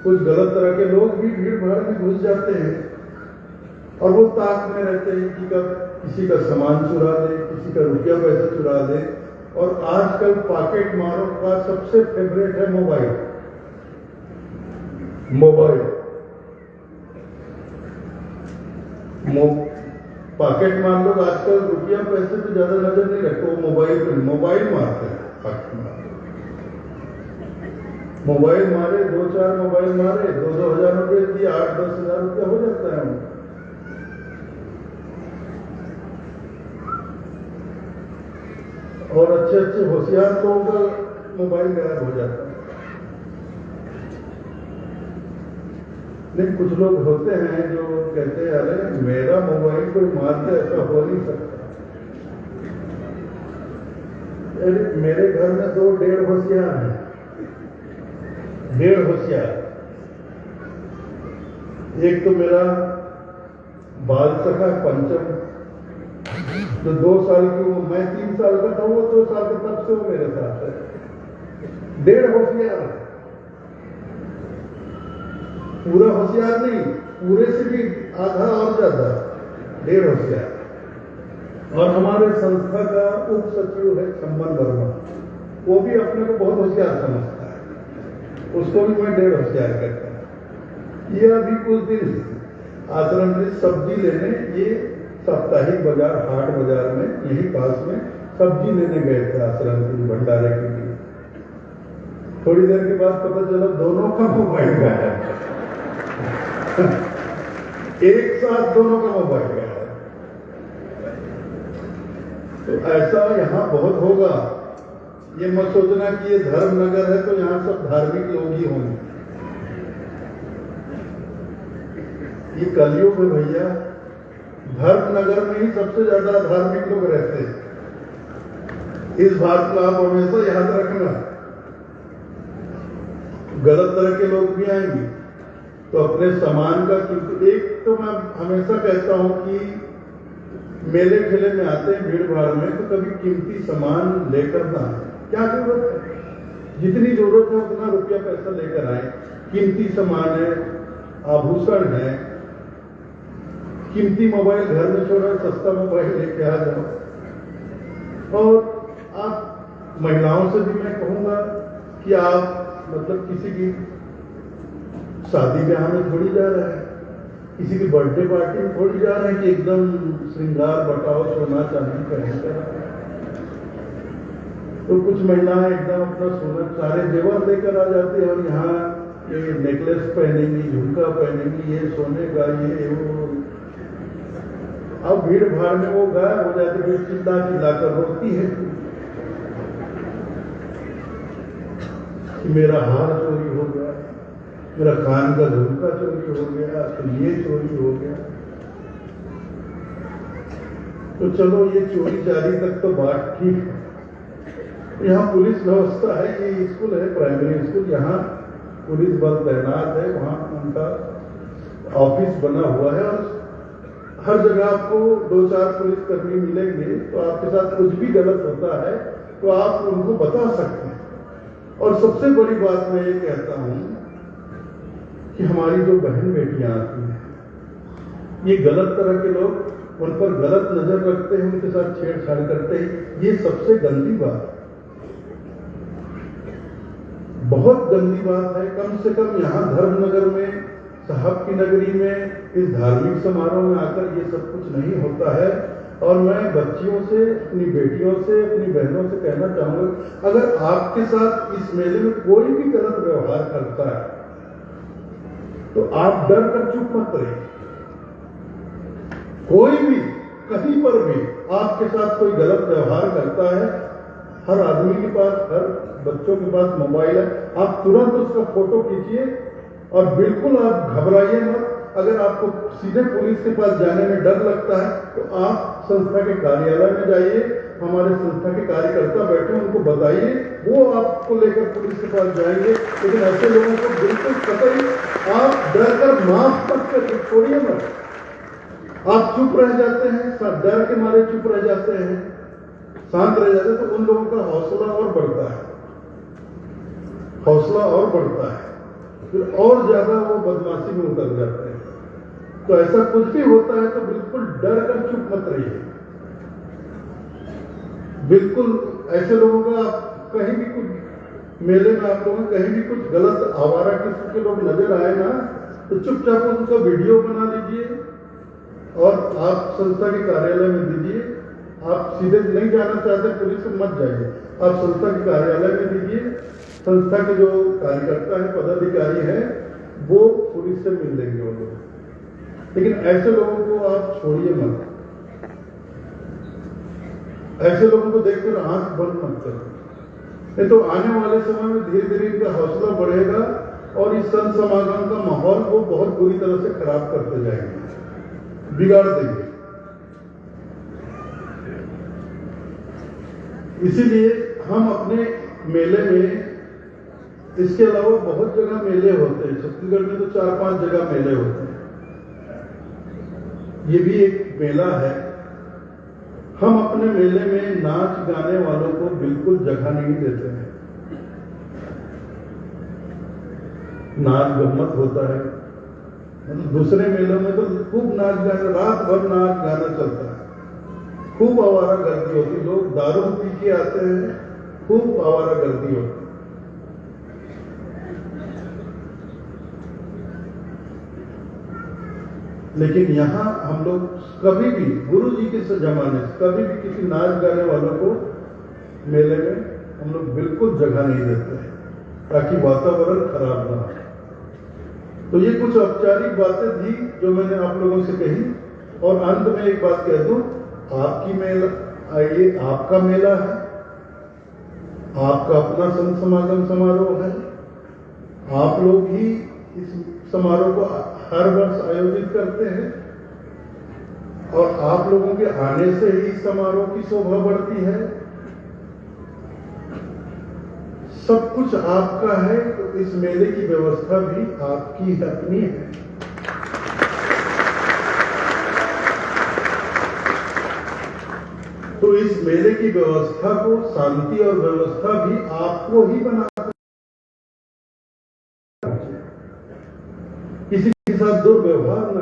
कुछ गलत तरह के लोग भी भीड़ भाड़ में घुस जाते हैं और वो ताक में रहते हैं कि कब किसी का सामान चुरा दे, किसी का रुपया पैसा चुरा दे। और आजकल पॉकेट मारों का सबसे फेवरेट है मोबाइल। पॉकेट मार लोग आजकल रुपया पैसे पे ज्यादा नजर नहीं रखते, वो मोबाइल मारते हैं। मोबाइल मारे, 2-4 मोबाइल मारे, 2-2 हजार रुपये दिए, 8-10 हजार रुपया हो जाता है। और अच्छे होशियार लोगों का मोबाइल गायब हो जाता है। नहीं, कुछ लोग होते हैं जो कहते हैं अरे मेरा मोबाइल कोई मार दे, ऐसा हो नहीं सकता। अरे मेरे घर में तो 1.5 होशियार है, 1.5 होशियार। एक तो मेरा बाल सखा पंचम, तो 2 साल की वो, मैं 3 साल का था, वो 2 साल का, तब से वो मेरे साथ है। 1.5 होशियार है, पूरा होशियार नहीं, पूरे से भी आधा और ज्यादा, 1.5 होशियार। और हमारे संस्था का उप सचिव है चंबन वर्मा, वो भी अपने को बहुत होशियार समझता है, उसको भी मैं 1.5 होशियार कहता हूं। ये अभी कुछ दिन आश्रम में सब्जी लेने, ये साप्ताहिक बाजार, हाट बाजार में यही पास में सब्जी लेने गए थे आश्रम के भंडारे के लिए। थोड़ी देर के बाद पता चला दोनों का मोबाइल गायब, एक साथ दोनों का मोबाइल गायब। तो ऐसा यहाँ बहुत होगा। ये मत सोचना कि ये धर्मनगर है तो यहाँ सब धार्मिक लोग ही होंगे। ये कलयुग है भैया, धर्मनगर में ही सबसे ज्यादा धार्मिक लोग रहते हैं। इस बात को आप हमेशा याद रखना। गलत तरह के लोग भी आएंगे तो अपने सामान का, एक तो मैं हमेशा कहता हूं कि मेले ठेले में आते हैं भीड़ भाड़ में, तो कभी कीमती सामान लेकर ना आए। क्या जरूरत है? जितनी जरूरत है उतना रुपया पैसा लेकर आए। कीमती सामान है, आभूषण है, कीमती मोबाइल घर में छोड़ा, सस्ता मोबाइल लेके आ जाओ। और आप महिलाओं से भी मैं कहूंगा कि आप मतलब किसी की शादी ब्याह में थोड़ी जा रहे हैं, किसी की बर्थडे पार्टी में थोड़ी जा रहे हैं कि एकदम श्रृंगार बटाओ सोना चांदी पहनकर। तो कुछ महिलाएं एकदम अपना सोना सारे जेवर लेकर आ जाती है और यहाँ ये नेकलेस पहनेंगी, झुमका पहनेंगी, ये सोने का, ये वो। अब भीड़ भाड़ में वो गायब हो जाती है, चिल्ला चिल्ला कर रोती है कि मेरा हार चोरी हो गया, मेरा कान का झुमका चोरी हो गया, तो ये चोरी हो गया। तो चलो ये चोरी चारी तक तो बात ठीक है। यहाँ पुलिस व्यवस्था है, ये स्कूल है प्राइमरी स्कूल, यहाँ पुलिस बल तैनात है, वहाँ उनका ऑफिस बना हुआ है और हर जगह आपको 2-4 पुलिसकर्मी मिलेंगे। तो आपके साथ कुछ भी गलत होता है तो आप उनको बता सकते हैं। और सबसे बड़ी बात मैं ये कहता हूं कि हमारी जो बहन बेटियां आती हैं, ये गलत तरह के लोग उन पर गलत नजर रखते हैं, उनके साथ छेड़छाड़ करते हैं, ये सबसे गंदी बात है, बहुत गंदी बात है। कम से कम यहाँ धर्मनगर में, साहब की नगरी में, इस धार्मिक समारोह में आकर ये सब कुछ नहीं होता है। और मैं बच्चियों से, अपनी बेटियों से, अपनी बहनों से कहना चाहूंगा, अगर आपके साथ इस मेले में कोई भी गलत व्यवहार करता है तो आप डर कर चुप मत रहिए। कोई भी कहीं पर भी आपके साथ कोई गलत व्यवहार करता है, हर आदमी के पास, हर बच्चों के पास मोबाइल है, आप तुरंत उसका फोटो खींचिए और बिल्कुल आप घबराइए मत। अगर आपको सीधे पुलिस के पास जाने में डर लगता है तो आप संस्था के कार्यालय में जाइए, हमारे संस्था के कार्यकर्ता बैठे, उनको बताइए, वो आपको लेकर पुलिस के पास जाएंगे। लेकिन ऐसे लोगों को बिल्कुल कतई आप डर कर माफ मत करिए, छोड़िए मत। आप चुप रह जाते हैं, डर के मारे चुप रह जाते हैं, शांत रह जाते हैं, तो उन लोगों का हौसला और बढ़ता है, हौसला और बढ़ता है, फिर और ज्यादा वो बदमाशी में उतर जाते हैं। तो ऐसा कुछ भी होता है तो बिल्कुल डर कर चुप मत रहिए। बिल्कुल ऐसे लोगों का कहीं भी कुछ मेले में आप लोगों कहीं भी कुछ गलत आवारा किस्म के लोग नजर आए ना, तो चुपचाप उनका वीडियो बना लीजिए और आप संस्था के कार्यालय में दीजिए। आप सीधे नहीं जाना चाहते पुलिस से मत जाइए, आप संस्था के कार्यालय में दीजिए। संस्था के जो कार्यकर्ता है, पदाधिकारी हैं, वो पुलिस से मिल लेंगे वो लोग। लेकिन ऐसे लोगों को आप छोड़िए मत, ऐसे लोगों को देखकर आंख बंद मत करो। नहीं तो आने वाले समय में धीरे धीरे इनका हौसला बढ़ेगा और इस संत समागम का माहौल वो बहुत बुरी तरह से खराब करते जाएंगे, बिगाड़ देंगे। इसीलिए हम अपने मेले में, इसके अलावा बहुत जगह मेले होते हैं, छत्तीसगढ़ में तो 4-5 जगह मेले होते हैं, ये भी एक मेला है। हम अपने मेले में नाच गाने वालों को बिल्कुल जगह नहीं देते हैं। नाच गम्मत होता है, मतलब दूसरे मेलों में तो खूब नाच गाना, रात भर नाच गाना चलता है, खूब आवारा गर्दी होती, लोग दारू पी के आते हैं, खूब आवारा गर्दी होती। लेकिन यहाँ हम लोग कभी भी, गुरु जी के जमाने से कभी भी किसी नाच गाने वालों को मेले में हम लोग बिल्कुल जगह नहीं देते हैं, ताकि वातावरण खराब ना हो। तो ये कुछ औपचारिक बातें थी जो मैंने आप लोगों से कही। और अंत में एक बात कह दूं, आपकी मेला, ये आपका मेला है, आपका अपना संत समागम समारोह है, आप लोग ही इस समारोह को हर वर्ष आयोजित करते हैं और आप लोगों के आने से ही इस समारोह की शोभा बढ़ती है। सब कुछ आपका है, तो इस मेले की व्यवस्था भी आपकी अपनी है। तो इस मेले की व्यवस्था को, शांति और व्यवस्था भी आपको ही बनाना, किसी के साथ दुर्व्यवहार न